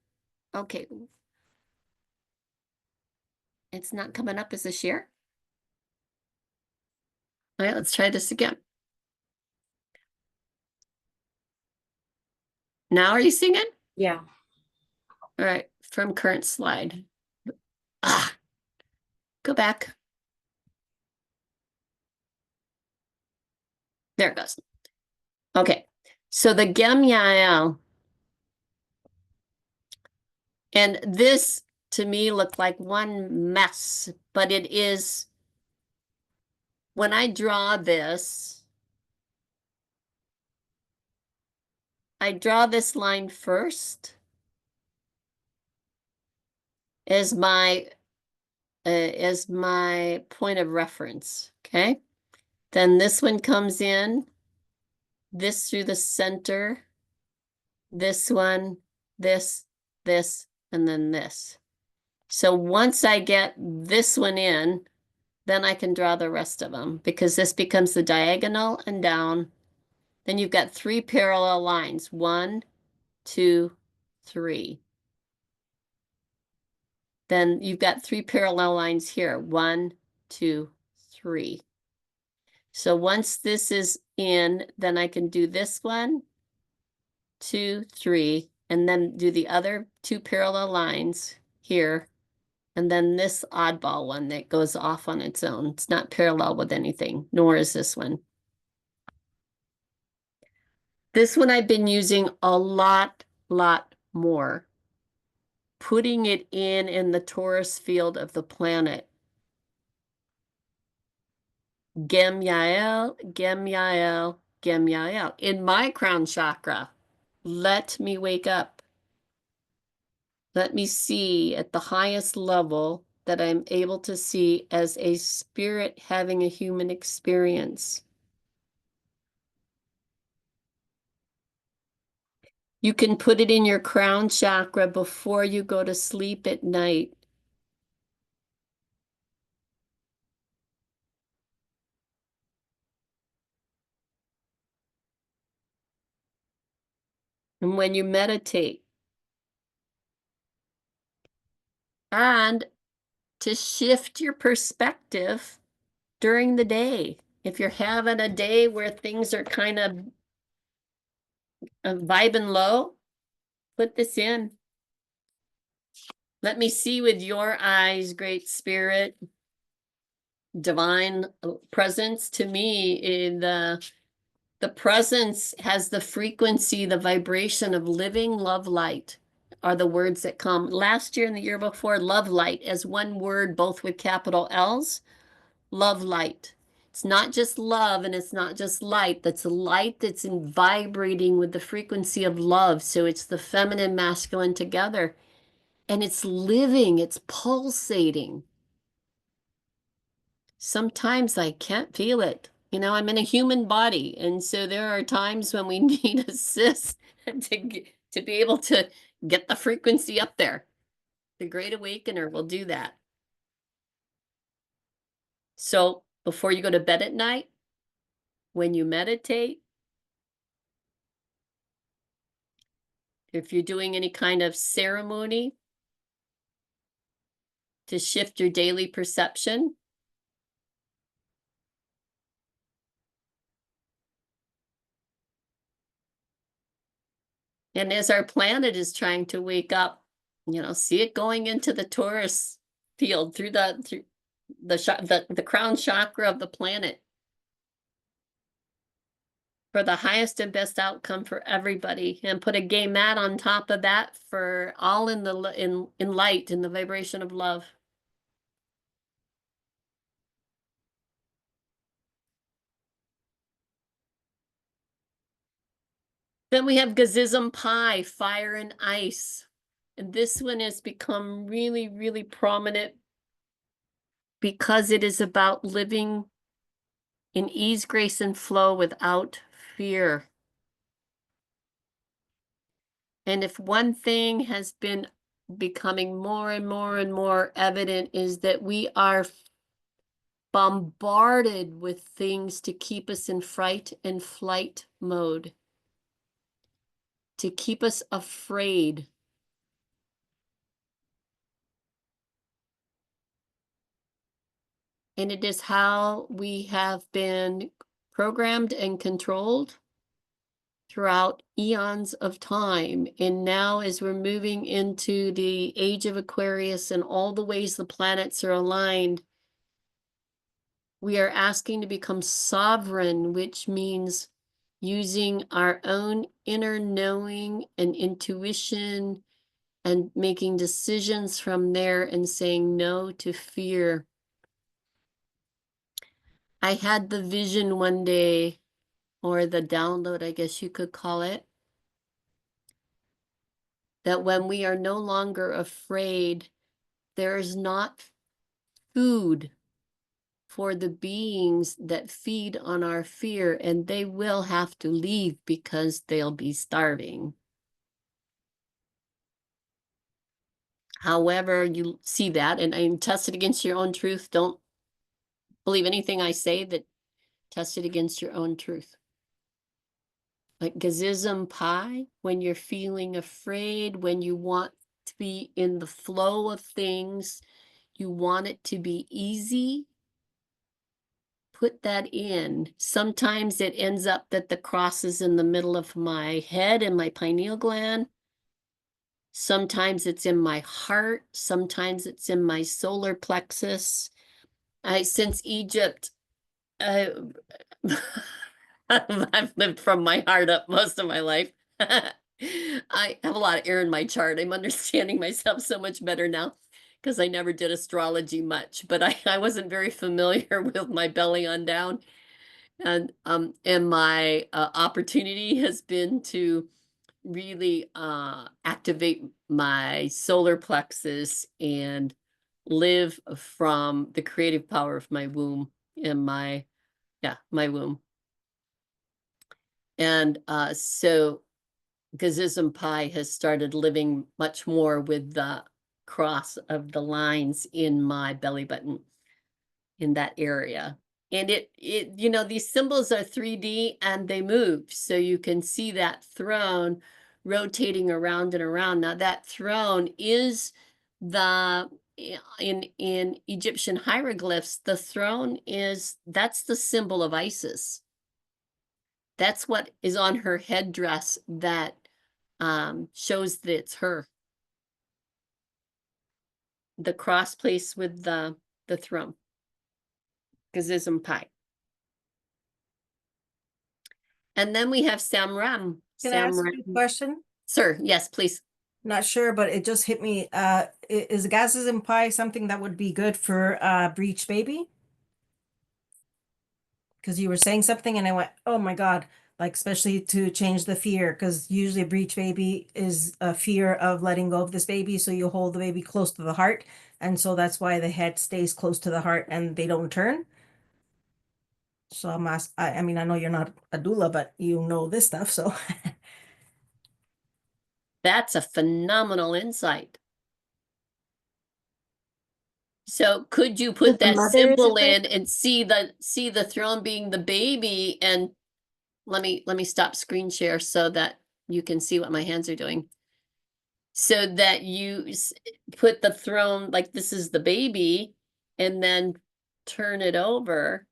Okay. It's not coming up as a share? All right, let's try this again. Now are you seeing it?
Yeah.
All right, from current slide. Go back. There it goes. Okay, so the Gem Yael. And this to me looked like one mess, but it is, when I draw this, I draw this line first as my point of reference, okay? Then this one comes in, this through the center, this one, this, and then this. So once I get this one in, then I can draw the rest of them because this becomes the diagonal and down. Then you've got 3 parallel lines. 1, 2, 3. Then you've got 3 parallel lines here. 1, 2, 3. So once this is in, then I can do this 1, 2, 3, and then do the other 2 parallel lines here. And then this oddball one that goes off on its own. It's not parallel with anything, nor is this one. This one I've been using a lot more. Putting it in the torus field of the planet. Gem Yael, Gem Yael, Gem Yael. In my crown chakra, let me wake up. Let me see at the highest level that I'm able to see as a spirit having a human experience. You can put it in your crown chakra before you go to sleep at night. And when you meditate. And to shift your perspective during the day. If you're having a day where things are kind of vibing low, put this in. Let me see with your eyes, Great Spirit. Divine presence. To me, the presence has the frequency, the vibration of living love light are the words that come. Last year and the year before, love light as one word, both with capital L's. Love light. It's not just love and it's not just light. That's a light that's vibrating with the frequency of love. So it's the feminine, masculine together. And it's living, it's pulsating. Sometimes I can't feel it. You know, I'm in a human body. And so there are times when we need assist to be able to get the frequency up there. The Great Awakener will do that. So before you go to bed at night, when you meditate, if you're doing any kind of ceremony to shift your daily perception. And as our planet is trying to wake up, you know, see it going into the Taurus field through the crown chakra of the planet for the highest and best outcome for everybody, and put a gay mat on top of that for all in the in light, in the vibration of love. Then we have Gazism Pi, fire and ice. And this one has become really, really prominent because it is about living in ease, grace, and flow without fear. And if one thing has been becoming more and more and more evident is that we are bombarded with things to keep us in fright and flight mode, to keep us afraid. And it is how we have been programmed and controlled throughout eons of time. And now, as we're moving into the age of Aquarius and all the ways the planets are aligned, we are asking to become sovereign, which means using our own inner knowing and intuition and making decisions from there and saying no to fear. I had the vision one day, or the download, I guess you could call it, that when we are no longer afraid, there is not food for the beings that feed on our fear, and they will have to leave because they'll be starving. However, you see that, and I'm tested against your own truth. Don't believe anything I say, that test it against your own truth. Like Gazism Pi, when you're feeling afraid, when you want to be in the flow of things, you want it to be easy, put that in. Sometimes it ends up that the cross is in the middle of my head and my pineal gland. Sometimes it's in my heart. Sometimes it's in my solar plexus. Since Egypt, I've lived from my heart up most of my life. I have a lot of air in my chart. I'm understanding myself so much better now because I never did astrology much, but I wasn't very familiar with my belly on down. And my opportunity has been to really activate my solar plexus and live from the creative power of my womb and my womb. And so Gazism Pi has started living much more with the cross of the lines in my belly button, in that area. And it you know, these symbols are 3D and they move. So you can see that throne rotating around and around. Now that throne is the in Egyptian hieroglyphs, the throne that's the symbol of Isis. That's what is on her headdress that shows that it's her. The cross place with the throne. Gazism Pi. And then we have Samram.
Can I ask you a question?
Sir, yes, please.
Not sure, but it just hit me. Is gases and pie something that would be good for breech baby? Because you were saying something and I went, oh my God, like especially to change the fear, because usually a breech baby is a fear of letting go of this baby. So you hold the baby close to the heart. And so that's why the head stays close to the heart and they don't turn. So I mean, I know you're not a doula, but you know this stuff, so.
That's a phenomenal insight. So could you put
the
that
mother is
symbol
afraid?
in and see the throne being the baby? And let me stop screen share so that you can see what my hands are doing. So that you put the throne like this is the baby, and then turn it over.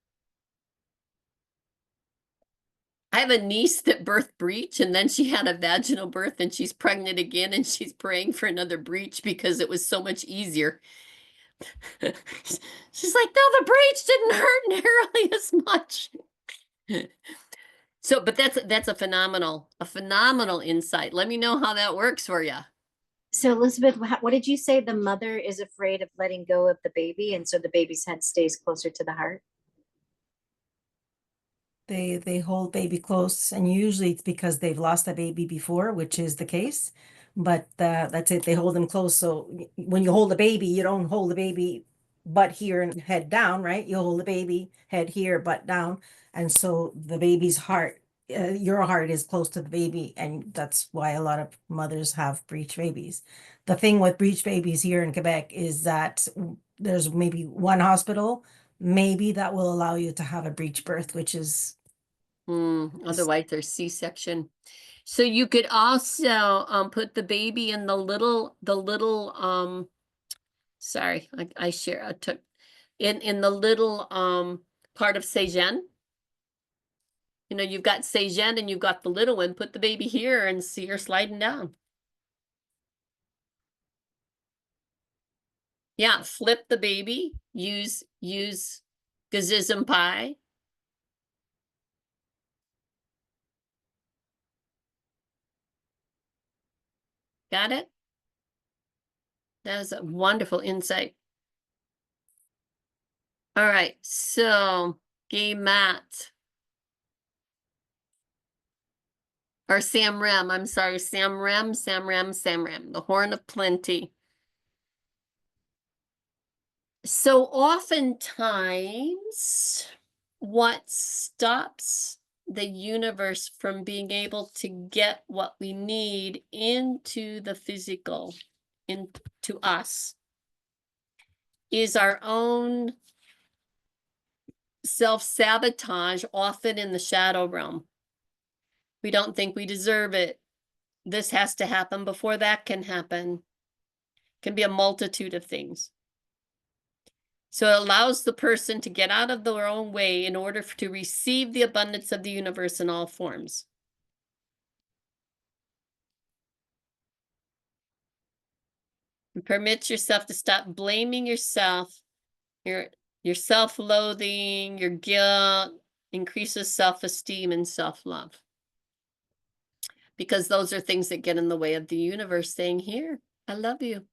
I have a niece that birthed breech, and then she had a vaginal birth, and she's pregnant again, and she's praying for another breech because it was so much easier. She's like, no, the breech didn't hurt nearly as much. So, but that's a phenomenal insight. Let me know how that works for you.
So Elizabeth, what did you say? The mother is afraid of letting go of the baby, and so the baby's head stays closer to the heart.
They hold baby close, and usually it's because they've lost a baby before, which is the case. But that's it. They hold them close. So when you hold a baby, you don't hold the baby butt here and head down, right? You hold the baby head here, butt down, and so the baby's heart, your heart is close to the baby, and that's why a lot of mothers have breech babies. The thing with breech babies here in Quebec is that there's maybe one hospital maybe that will allow you to have a breech birth, which is
Otherwise there's C-section. So you could also put the baby in the little sorry, I took in the little part of Sejen. You know, you've got Sejen and you've got the little one. Put the baby here and see her sliding down. Yeah, flip the baby. Use Gazism Pie. Got it? That is a wonderful insight. All right, so game Matt. Or Sam Ram, I'm sorry, Sam Ram, the Horn of Plenty. So oftentimes, what stops the universe from being able to get what we need into the physical, into us, is our own self-sabotage, often in the shadow realm. We don't think we deserve it. This has to happen before that can happen. Can be a multitude of things. So it allows the person to get out of their own way in order to receive the abundance of the universe in all forms. And permit yourself to stop blaming yourself, your self-loathing, your guilt, increases self-esteem and self-love. Because those are things that get in the way of the universe saying, here, I love you.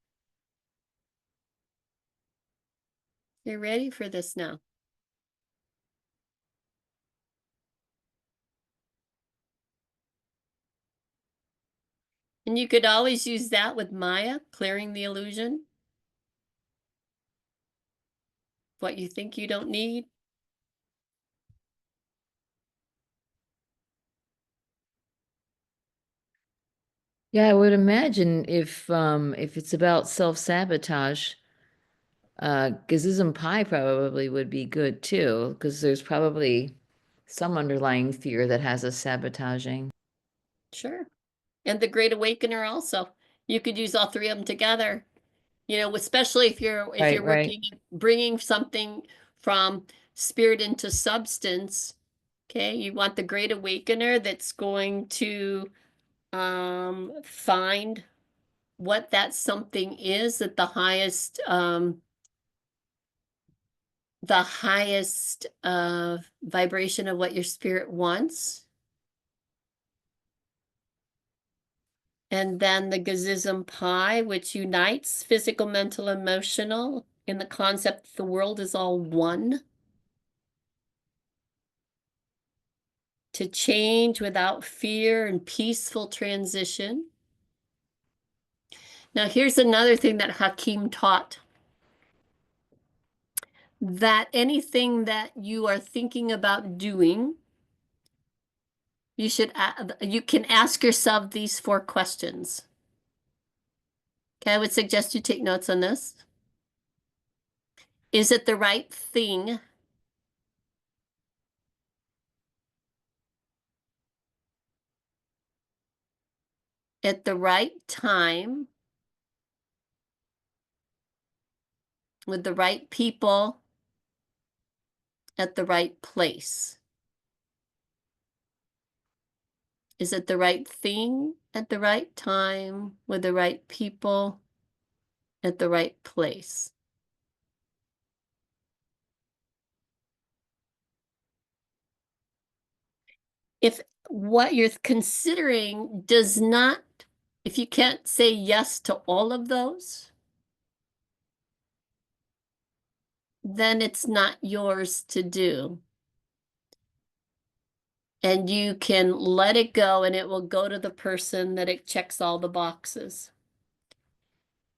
You're ready for this now. And you could always use that with Maya, clearing the illusion. What you think you don't need.
Yeah, I would imagine if it's about self-sabotage, Gazism Pie probably would be good too, because there's probably some underlying fear that has us sabotaging.
Sure. And the Great Awakener also. You could use all three of them together. You know, especially if you're
Right.
working, bringing something from spirit into substance. Okay, you want the Great Awakener that's going to find what that something is at the highest vibration of what your spirit wants. And then the Gazism Pi, which unites physical, mental, emotional in the concept that the world is all one. To change without fear and peaceful transition. Now, here's another thing that Hakim taught. That anything that you are thinking about doing, you can ask yourself these 4 questions. Okay, I would suggest you take notes on this. Is it the right thing? At the right time? With the right people? At the right place? Is it the right thing at the right time with the right people at the right place? If what you're considering does not, if you can't say yes to all of those, then it's not yours to do. And you can let it go and it will go to the person that it checks all the boxes.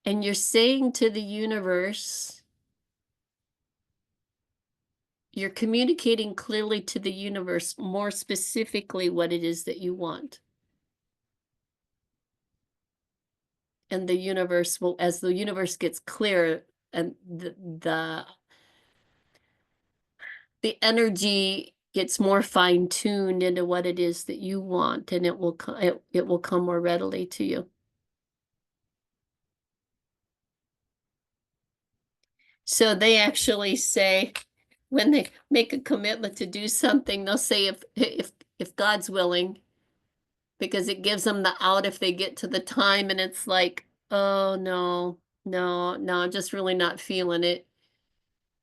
And you're saying to the universe, you're communicating clearly to the universe, more specifically what it is that you want. And the universe will, as the universe gets clearer and the energy gets more fine-tuned into what it is that you want, and it will come more readily to you. So they actually say, when they make a commitment to do something, they'll say if God's willing, because it gives them the out if they get to the time and it's like, oh no, I'm just really not feeling it,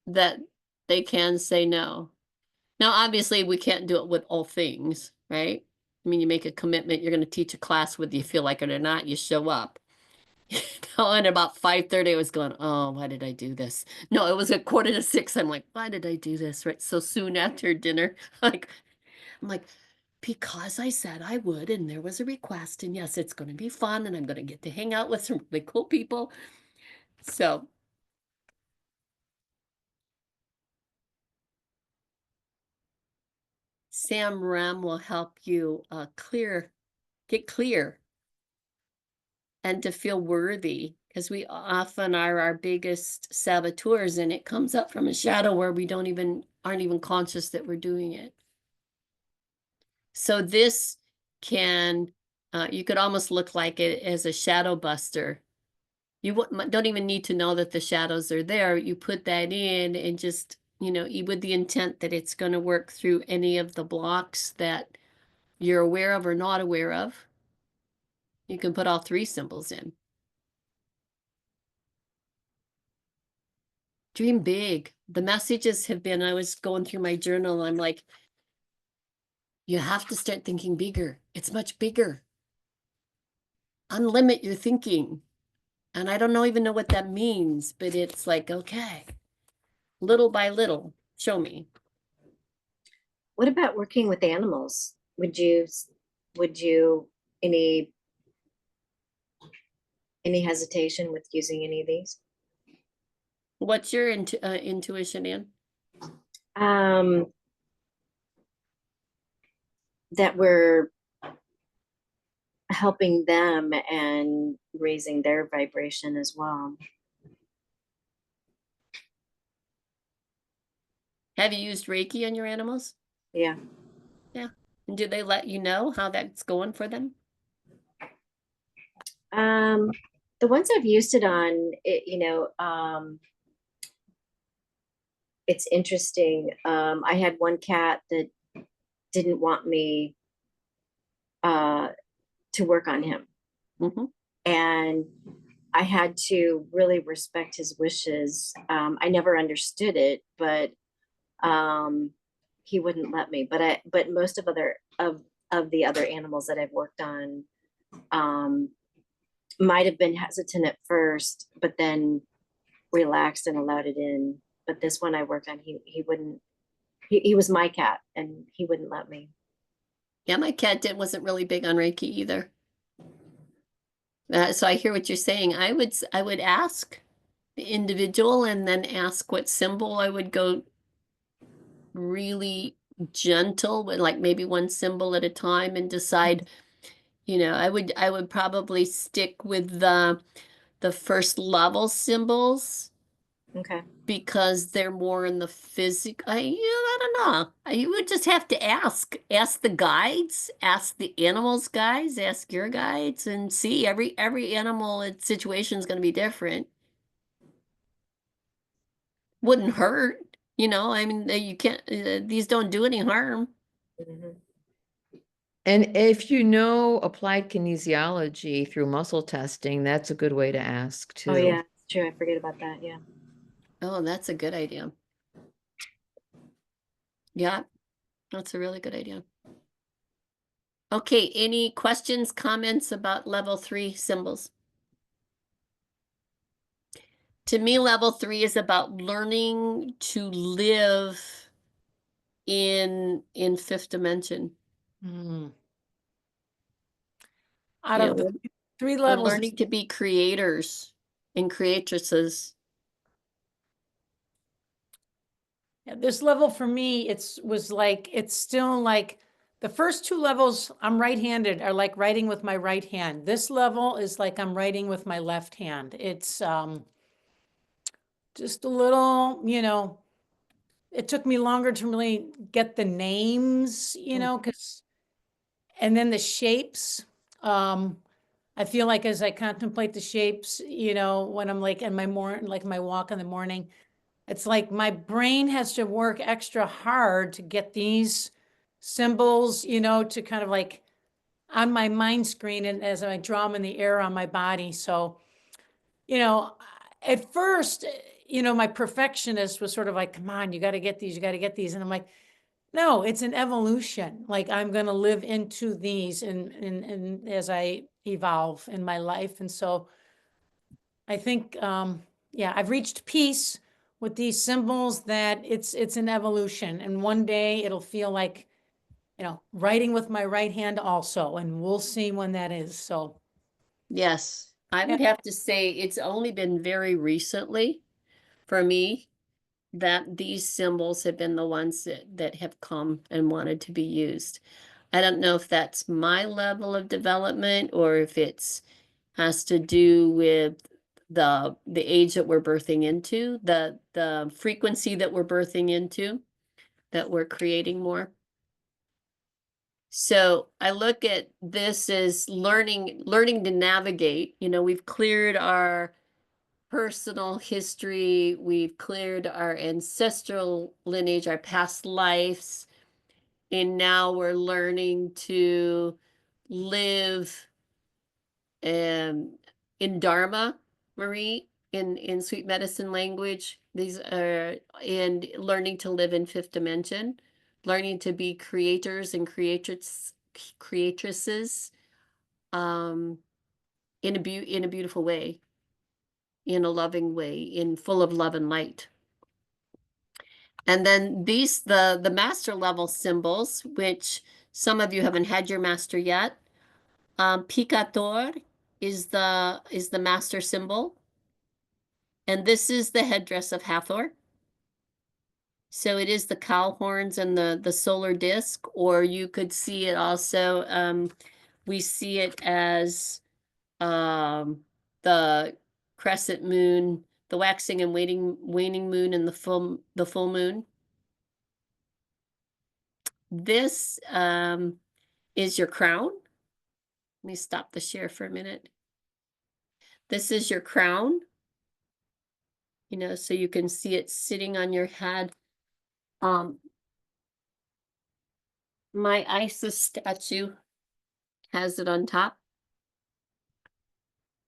that they can say no. Now, obviously, we can't do it with all things, right? I mean, you make a commitment, you're going to teach a class whether you feel like it or not, you show up. And about 5:30, I was going, oh, why did I do this? No, it was at 5:45. I'm like, why did I do this? Right. So soon after dinner, I'm like, because I said I would, and there was a request, and yes, it's going to be fun, and I'm going to get to hang out with some really cool people. So Sam Ram will help you get clear and to feel worthy, because we often are our biggest saboteurs, and it comes up from a shadow where we aren't even conscious that we're doing it. So this can, you could almost look like it as a shadow buster. You don't even need to know that the shadows are there. You put that in and just, with the intent that it's going to work through any of the blocks that you're aware of or not aware of. You can put all three symbols in. Dream big. The messages have been, I was going through my journal, I'm like, you have to start thinking bigger. It's much bigger. Unlimit your thinking. And I don't even know what that means, but it's like, okay, little by little, show me.
What about working with animals? Would you any hesitation with using any of these?
What's your intuition, Ann?
That we're helping them and raising their vibration as well.
Have you used Reiki on your animals?
Yeah.
Yeah. And do they let you know how that's going for them?
The ones I've used it on, it's interesting. I had one cat that didn't want me to work on him.
Mm-hmm.
And I had to really respect his wishes. I never understood it, but he wouldn't let me. But most of the other animals that I've worked on might have been hesitant at first, but then relaxed and allowed it in. But this one I worked on, he wouldn't. He was my cat, and he wouldn't let me.
Yeah, my cat wasn't really big on Reiki either. So I hear what you're saying. I would ask the individual and then ask what symbol. I would go really gentle with, like, maybe one symbol at a time and decide, I would probably stick with the first level symbols
Okay.
because they're more in the I don't know. You would just have to ask the guides, ask the animals guides, ask your guides, and see every animal and situation is going to be different. Wouldn't hurt, I mean, you can't, these don't do any harm.
Mhm.
And if you know applied kinesiology through muscle testing, that's a good way to ask too.
Oh yeah, it's true. I forget about that. Yeah.
Oh, that's a good idea. Yeah, that's a really good idea. Okay, any questions, comments about level 3 symbols? To me, level 3 is about learning to live in fifth dimension.
Mm. Out
You
of the
know,
3
we're
levels,
learning to be creators and creatresses.
yeah, this level for me, it's still like the first 2 levels, I'm right-handed, are like writing with my right hand. This level is like I'm writing with my left hand. It's just a little, it took me longer to really get the names, because, and then the shapes. I feel like as I contemplate the shapes, when I'm like in my walk in the morning, it's like my brain has to work extra hard to get these symbols, to kind of like on my mind screen and as I draw them in the air on my body. So, at first, my perfectionist was sort of like, come on, you got to get these, you got to get these. And I'm like, no, it's an evolution. Like I'm going to live into these and as I evolve in my life. And so I think, yeah, I've reached peace with these symbols that it's an evolution. And one day it'll feel like, writing with my right hand also, and we'll see when that is. So,
Yes, I would have to say it's only been very recently for me that these symbols have been the ones that have come and wanted to be used. I don't know if that's my level of development or if it's has to do with the age that we're birthing into, the frequency that we're birthing into, that we're creating more. So I look at this as learning to navigate. We've cleared our personal history, we've cleared our ancestral lineage, our past lives, and now we're learning to live in Dharma, Marie, in sweet medicine language. These are and learning to live in fifth dimension, learning to be creators and creatresses, in a beautiful way, in a loving way, in full of love and light. And then the master level symbols, which some of you haven't had your master yet. Picator is the master symbol. And this is the headdress of Hathor. So it is the cow horns and the solar disc, or you could see it also, we see it as the crescent moon, the waxing and waning moon, and the full moon. This is your crown. Let me stop the share for a minute. This is your crown, so you can see it sitting on your head. My Isis statue has it on top.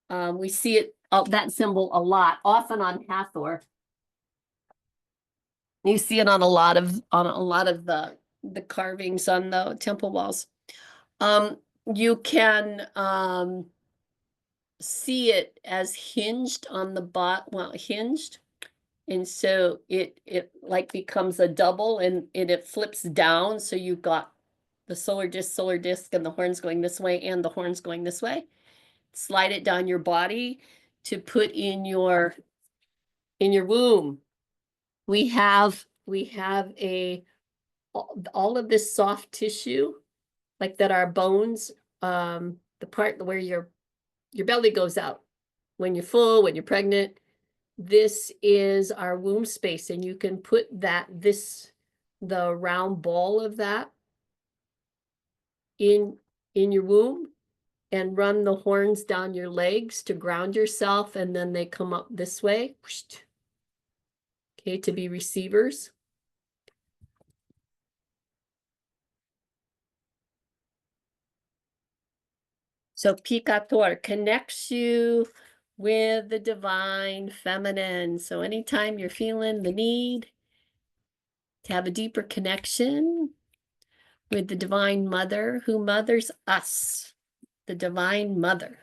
We see it, that symbol a lot, often on Hathor. You see it on a lot of the carvings on the temple walls. You can see it as hinged on the hinged. And so it like becomes a double and it flips down. So you've got the solar disc, and the horns going this way and the horns going this way. Slide it down your body to put in your womb. We have all of this soft tissue, like that our bones, the part where your belly goes out when you're full, when you're pregnant, this is our womb space, and you can put the round ball of that in your womb and run the horns down your legs to ground yourself, and then they come up this way, okay, to be receivers. So Picator connects you with the divine feminine. So anytime you're feeling the need to have a deeper connection with the divine mother who mothers us, the divine mother.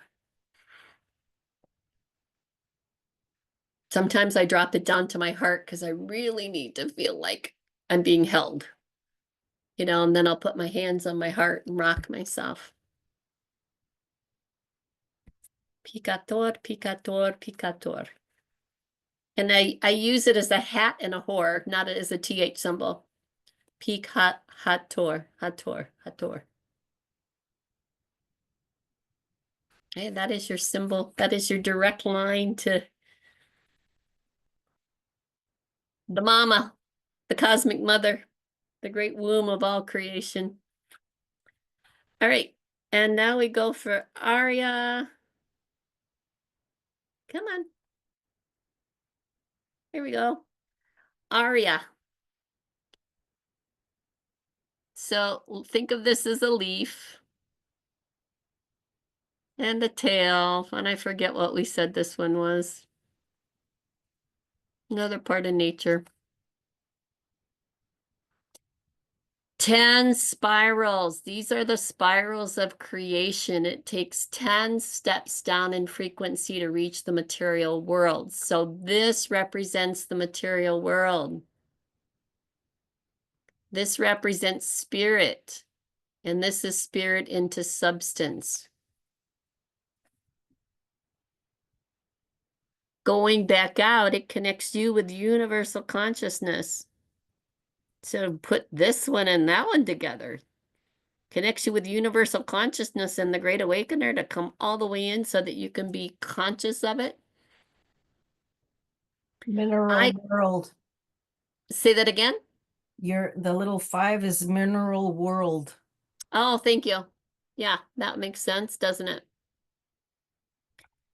Sometimes I drop it down to my heart because I really need to feel like I'm being held, you know, and then I'll put my hands on my heart and rock myself. Picator, picator, picator. And I use it as a hat and a whore, not as a TH symbol. Picator, hator, hator. Okay, that is your symbol. That is your direct line to the mama, the cosmic mother, the great womb of all creation. All right, and now we go for Arya. Come on. Here we go. Arya. So think of this as a leaf and a tail, and I forget what we said this one was. Another part of nature. 10 spirals. These are the spirals of creation. It takes 10 steps down in frequency to reach the material world. So this represents the material world. This represents spirit, and this is spirit into substance. Going back out, it connects you with universal consciousness. So put this one and that one together. Connects you with universal consciousness and the Great Awakener to come all the way in so that you can be conscious of it.
Mineral world.
Say that again?
The little 5 is mineral world.
Oh, thank you. Yeah, that makes sense, doesn't it?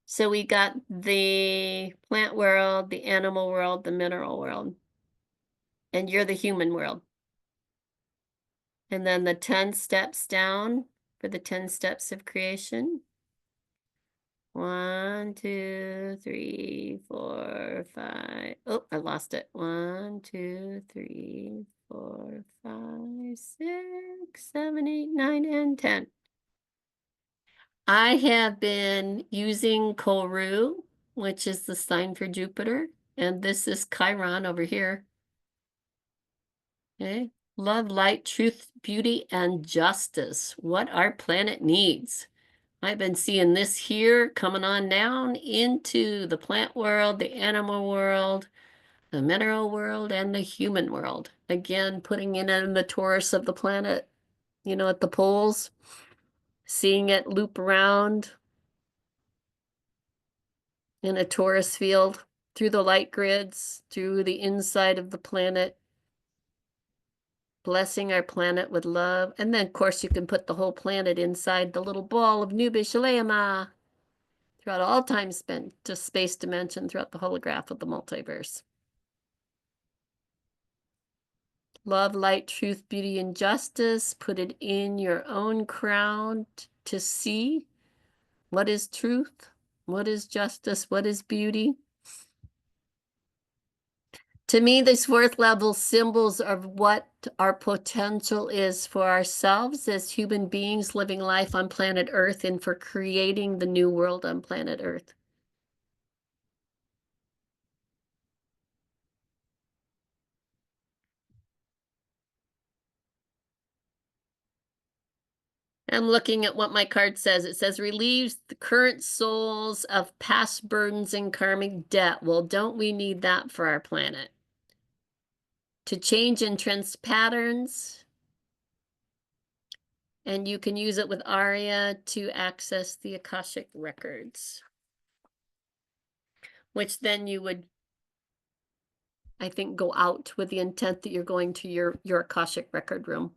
So we got the plant world, the animal world, the mineral world. And you're the human world. And then the 10 steps down for the 10 steps of creation. 1, 2, 3, 4, 5. Oh, I lost it. 1, 2, 3, 4, 5, 6, 7, 8, 9, and 10. I have been using Koru, which is the sign for Jupiter, and this is Chiron over here. Okay. Love, light, truth, beauty, and justice. What our planet needs. I've been seeing this here coming on down into the plant world, the animal world, the mineral world, and the human world. Again, putting it in the torus of the planet, you know, at the poles, seeing it loop around in a torus field through the light grids, through the inside of the planet, blessing our planet with love. And then, of course, you can put the whole planet inside the little ball of Nubish Leama throughout all time spent to space dimension throughout the holograph of the multiverse. Love, light, truth, beauty, and justice. Put it in your own crown to see what is truth, what is justice, what is beauty. To me, these fourth level symbols of what our potential is for ourselves as human beings living life on planet Earth and for creating the new world on planet Earth. I'm looking at what my card says. It says, relieves the current souls of past burdens and karmic debt. Well, don't we need that for our planet? To change entrenched patterns. And you can use it with Arya to access the Akashic records. which then you would, I think, go out with the intent that you're going to your Akashic record room.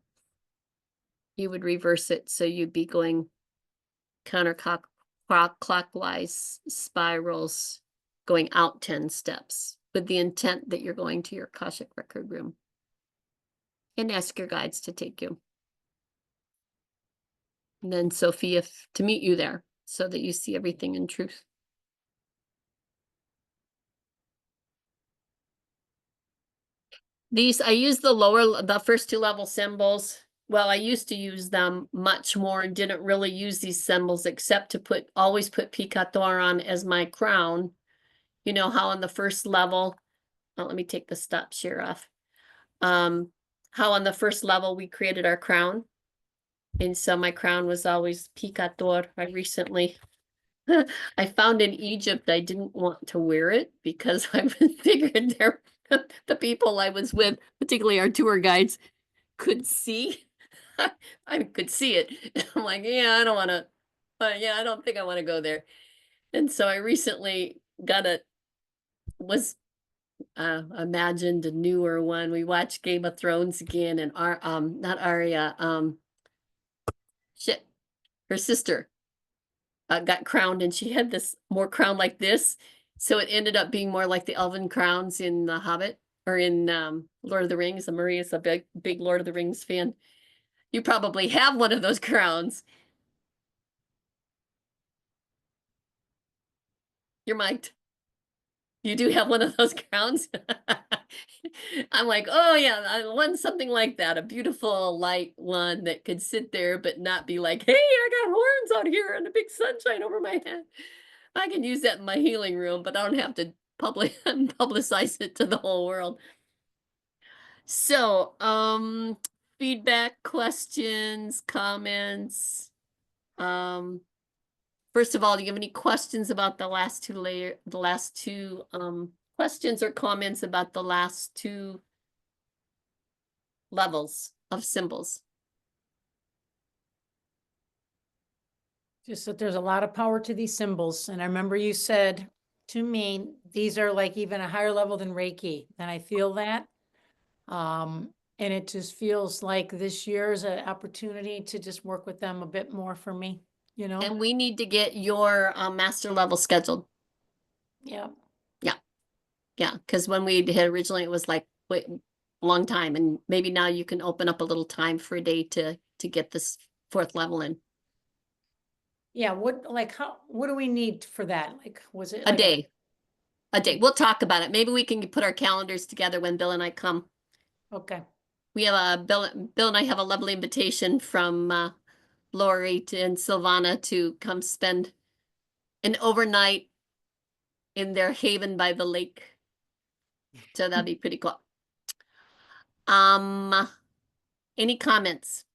You would reverse it, so you'd be going counterclockwise spirals, going out 10 steps with the intent that you're going to your Akashic record room. And ask your guides to take you. And then Sophia to meet you there so that you see everything in truth. These, I use the first 2 level symbols. Well, I used to use them much more and didn't really use these symbols except to always put Picator on as my crown. You know how on the first level, let me take the stop share off. How on the first level we created our crown. And so my crown was always Picator. I recently, I found in Egypt, I didn't want to wear it because I figured the people I was with, particularly our tour guides, could see. I could see it. I'm like, yeah, I don't want to, yeah, I don't think I want to go there. And so I recently imagined a newer one. We watched Game of Thrones again, and not Arya, her sister got crowned, and she had this more crown like this. So it ended up being more like the elven crowns in The Hobbit or in Lord of the Rings. And Maria's a big Lord of the Rings fan. You probably have one of those crowns. You're mic'd. You do have one of those crowns? I'm like, oh yeah, I want something like that. A beautiful light one that could sit there but not be like, hey, I got horns out here and a big sunshine over my head. I can use that in my healing room, but I don't have to publicize it to the whole world. So, feedback, questions, comments. First of all, do you have any questions about the last two questions or comments about the last 2 levels of symbols?
Just that there's a lot of power to these symbols. And I remember you said to me, these are like even a higher level than Reiki. And I feel that. And it just feels like this year is an opportunity to just work with them a bit more for me, you know?
And we need to get your master level scheduled.
Yeah.
Yeah, because when we did originally, it was like, wait, long time. And maybe now you can open up a little time for a day to get this 4th level in.
Yeah. What do we need for that? Like, was it
A
like
day. A day. We'll talk about it. Maybe we can put our calendars together when Bill and I come.
Okay.
We have Bill and I have a lovely invitation from Lori and Silvana to come spend an overnight in their haven by the lake. So that'd be pretty cool. Any comments?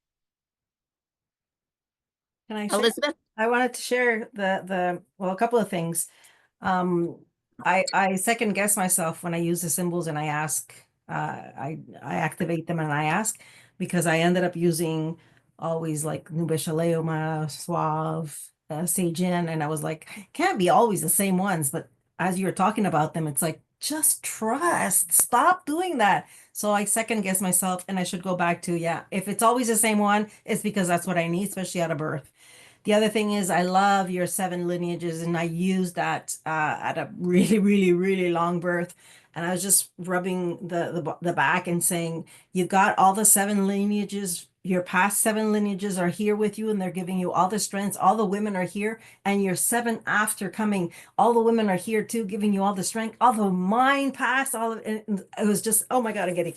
Can I say,
Elizabeth?
I wanted to share well, a couple of things. I second guess myself when I use the symbols and I ask, I activate them and I ask, because I ended up using always like Nubeshaleoma, Suave, Seijin, and I was like, can't be always the same ones. But as you were talking about them, it's like, just trust, stop doing that. So I second guess myself and I should go back to, yeah, if it's always the same one, it's because that's what I need, especially out of birth. The other thing is I love your 7 lineages, and I use that at a really, really, really long birth. And I was just rubbing the back and saying, you got all the 7 lineages. Your past 7 lineages are here with you, and they're giving you all the strengths. All the women are here, and your 7 after coming, all the women are here too, giving you all the strength. All the mine past, all of it. It was just, oh my God, I'm getting.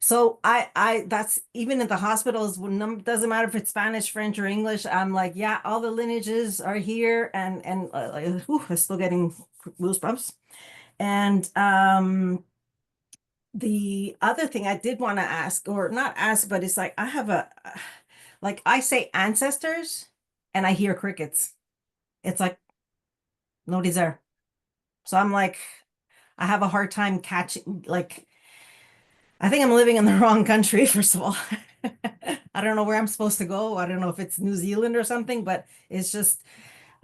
So that's even in the hospitals, doesn't matter if it's Spanish, French, or English. I'm like, yeah, all the lineages are here, and I'm still getting goosebumps. And the other thing I did want to ask, or not ask, but it's like I have like I say ancestors, and I hear crickets. It's like nobody's there. So I'm like, I have a hard time catching, like, I think I'm living in the wrong country, first of all. I don't know where I'm supposed to go. I don't know if it's New Zealand or something, but it's just,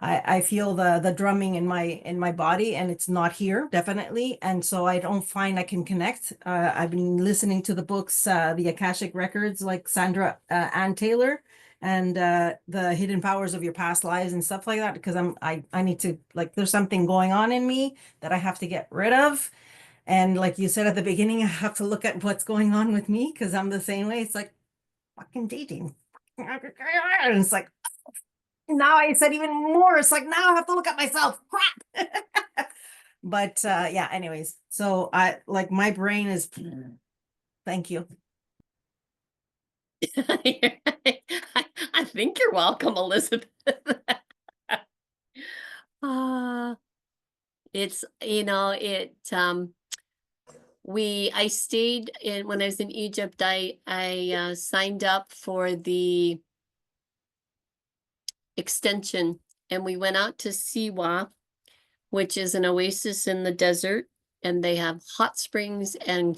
I feel the drumming in my body, and it's not here, definitely. And so I don't find I can connect. I've been listening to the books, the Akashic Records, like Sandra Ann Taylor, and the Hidden Powers of Your Past Lives and stuff like that, because I need to, like, there's something going on in me that I have to get rid of. And like you said at the beginning, I have to look at what's going on with me, because I'm the same way. It's like fucking dating. And it's like, now I said even more. It's like, now I have to look at myself. Crap. But yeah, anyways. So I like, my brain is, thank you.
I think you're welcome, Elizabeth. It's, I stayed in, when I was in Egypt, I signed up for the extension, and we went out to Siwa, which is an oasis in the desert, and they have hot springs and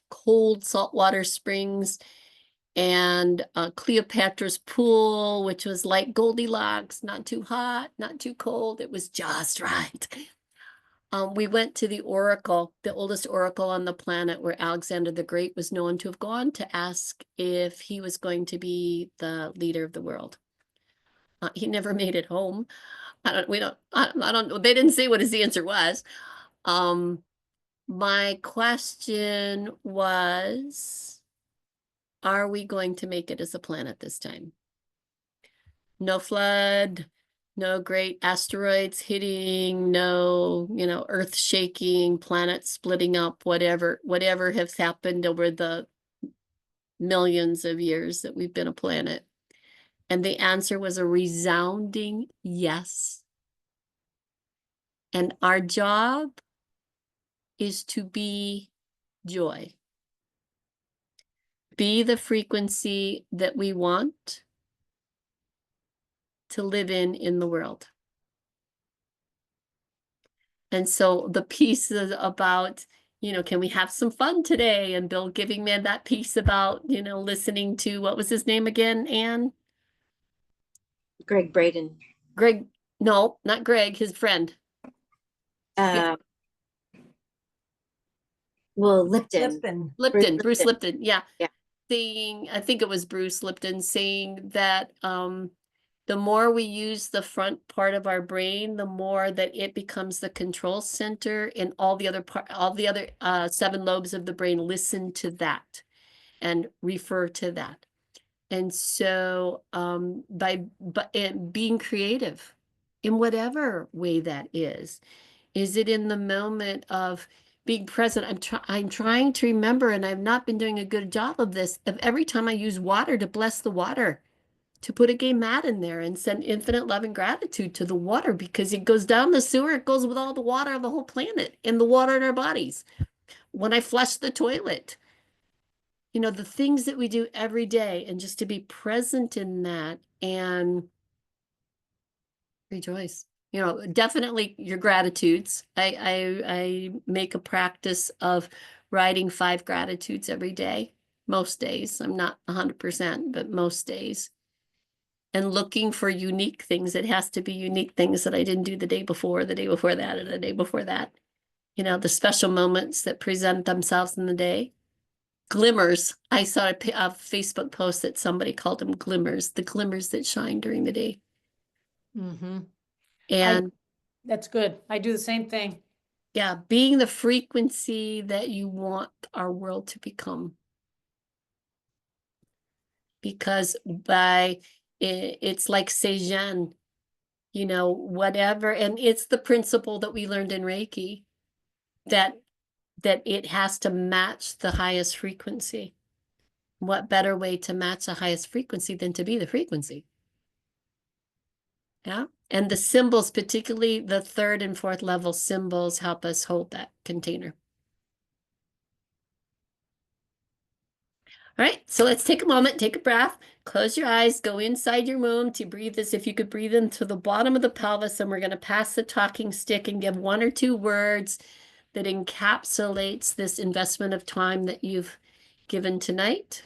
cold saltwater springs, and Cleopatra's pool, which was like Goldilocks, not too hot, not too cold. It was just right. We went to the oracle, the oldest oracle on the planet, where Alexander the Great was known to have gone to ask if he was going to be the leader of the world. He never made it home. I don't, they didn't say what his answer was. My question was, are we going to make it as a planet this time? No flood, no great asteroids hitting, no, earth shaking, planets splitting up, whatever has happened over the millions of years that we've been a planet. And the answer was a resounding yes. And our job is to be joy. Be the frequency that we want to live in the world. And so the piece is about, can we have some fun today? And Bill giving me that piece about, listening to, what was his name again, Anne?
Greg Braden.
Greg, no, not Greg, his friend.
Well, Lipton.
Bruce Lipton, yeah.
Yeah.
Saying, I think it was Bruce Lipton saying that the more we use the front part of our brain, the more that it becomes the control center, and all the other 7 lobes of the brain listen to that and refer to that. And so by being creative in whatever way that is it in the moment of being present? I'm trying to remember, and I've not been doing a good job of this, of every time I use water, to bless the water, to put a gay mat in there and send infinite love and gratitude to the water, because it goes down the sewer, it goes with all the water of the whole planet and the water in our bodies. When I flush the toilet, the things that we do every day, and just to be present in that and rejoice. Definitely your gratitudes. I make a practice of writing 5 gratitudes every day. Most days. I'm not 100%, but most days. And looking for unique things. It has to be unique things that I didn't do the day before, the day before that, or the day before that. The special moments that present themselves in the day. Glimmers. I saw a Facebook post that somebody called them glimmers, the glimmers that shine during the day.
Mm-hmm.
And
That's good. I do the same thing.
yeah, being the frequency that you want our world to become. Because it's like Seijen, whatever, and it's the principle that we learned in Reiki, that it has to match the highest frequency. What better way to match the highest frequency than to be the frequency? Yeah. And the symbols, particularly the 3rd and 4th level symbols, help us hold that container. All right, so let's take a moment, take a breath, close your eyes, go inside your womb to breathe as if you could breathe into the bottom of the pelvis, and we're going to pass the talking stick and give 1 or 2 words that encapsulates this investment of time that you've given tonight.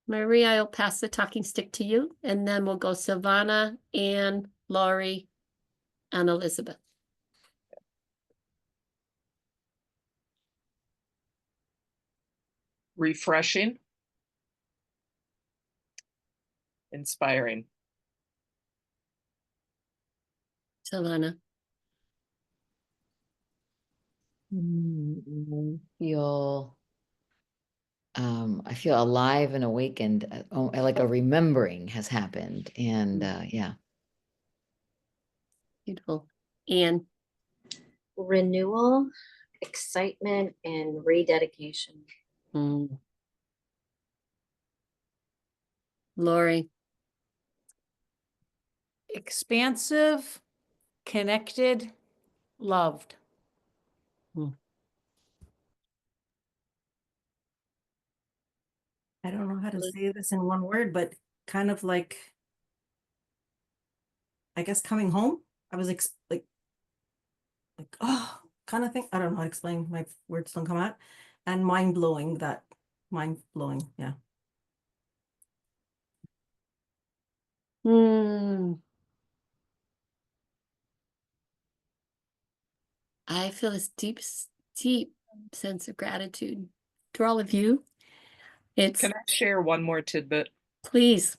Maria, I'll pass the talking stick to you, and then we'll go Silvana, Anne, Laurie, and Elizabeth.
Refreshing. Inspiring.
Silvana.
I feel alive and awakened. Like a remembering has happened, and yeah.
Beautiful. Anne.
Renewal, excitement, and rededication.
Laurie.
Expansive, connected, loved.
I don't know how to say this in one word, but kind of like, I guess, coming home. I was like, oh, kind of thing. I don't know how to explain. My words don't come out. And mind blowing. Yeah.
I feel this deep sense of gratitude for all of you.
Can I share one more tidbit?
Please.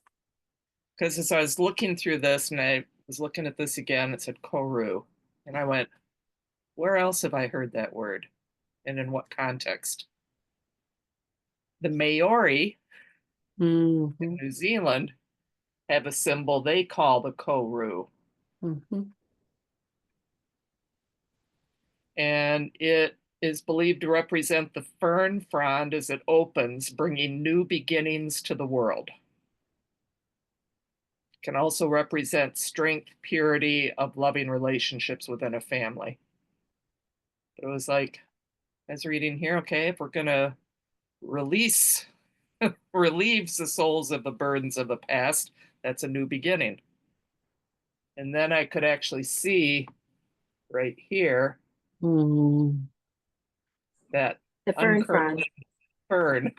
Because as I was looking through this and I was looking at this again, it said Koru. And I went, where else have I heard that word? And in what context? The Maori in New Zealand have a symbol they call the Koru. And it is believed to represent the fern frond as it opens, bringing new beginnings to the world. It can also represent strength, purity of loving relationships within a family. But it was like, I was reading here, okay, if we're gonna relieves the souls of the burdens of the past, that's a new beginning. And then I could actually see right here that
The fern
uncurling fern.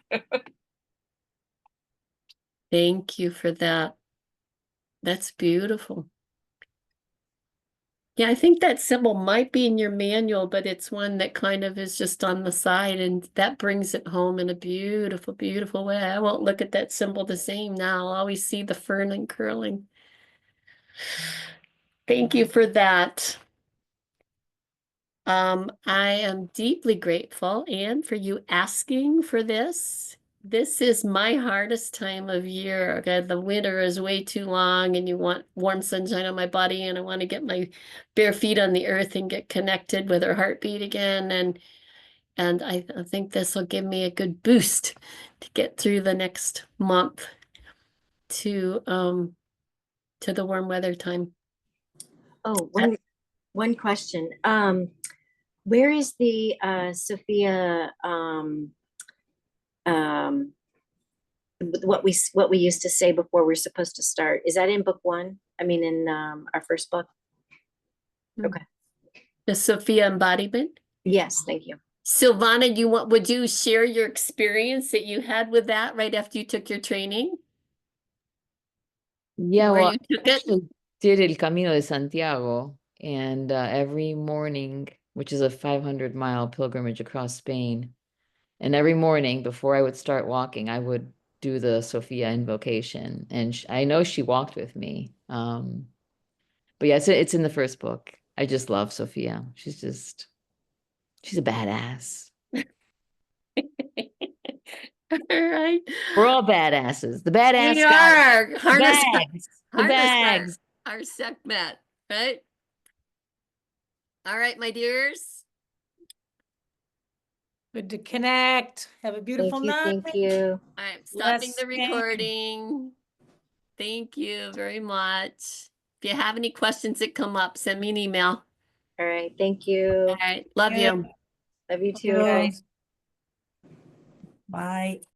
Thank you for that. That's beautiful. Yeah, I think that symbol might be in your manual, but it's one that kind of is just on the side, and that brings it home in a beautiful, beautiful way. I won't look at that symbol the same now. I'll always see the fern uncurling. Thank you for that. I am deeply grateful, Anne, for you asking for this. This is my hardest time of year. Okay, the winter is way too long and you want warm sunshine on my body, and I want to get my bare feet on the earth and get connected with her heartbeat again. And I think this will give me a good boost to get through the next month to the warm weather time.
Oh, one question. Where is the Sophia what we used to say before we're supposed to start? Is that in book one? I mean, in our first book? Okay.
The Sophia embodiment?
Yes, thank you.
Silvana, would you share your experience that you had with that right after you took your training?
Yeah,
Where
well,
you took
I
it?
actually did El Camino de Santiago, and every morning, which is a 500-mile pilgrimage across Spain, and every morning before I would start walking, I would do the Sophia invocation, and I know she walked with me. But yeah, it's in the first book. I just love Sophia. She's a badass.
All right.
We're all badasses. The badass
We
guys.
are. Harness
The bags.
our segment, right? All right, my dears.
Good to connect. Have a beautiful night.
Thank you.
I'm stopping the
Blessing.
recording. Thank you very much. If you have any questions that come up, send me an email.
All right, thank you.
All right. Love you.
Love you too,
Hello.
guys.
Bye.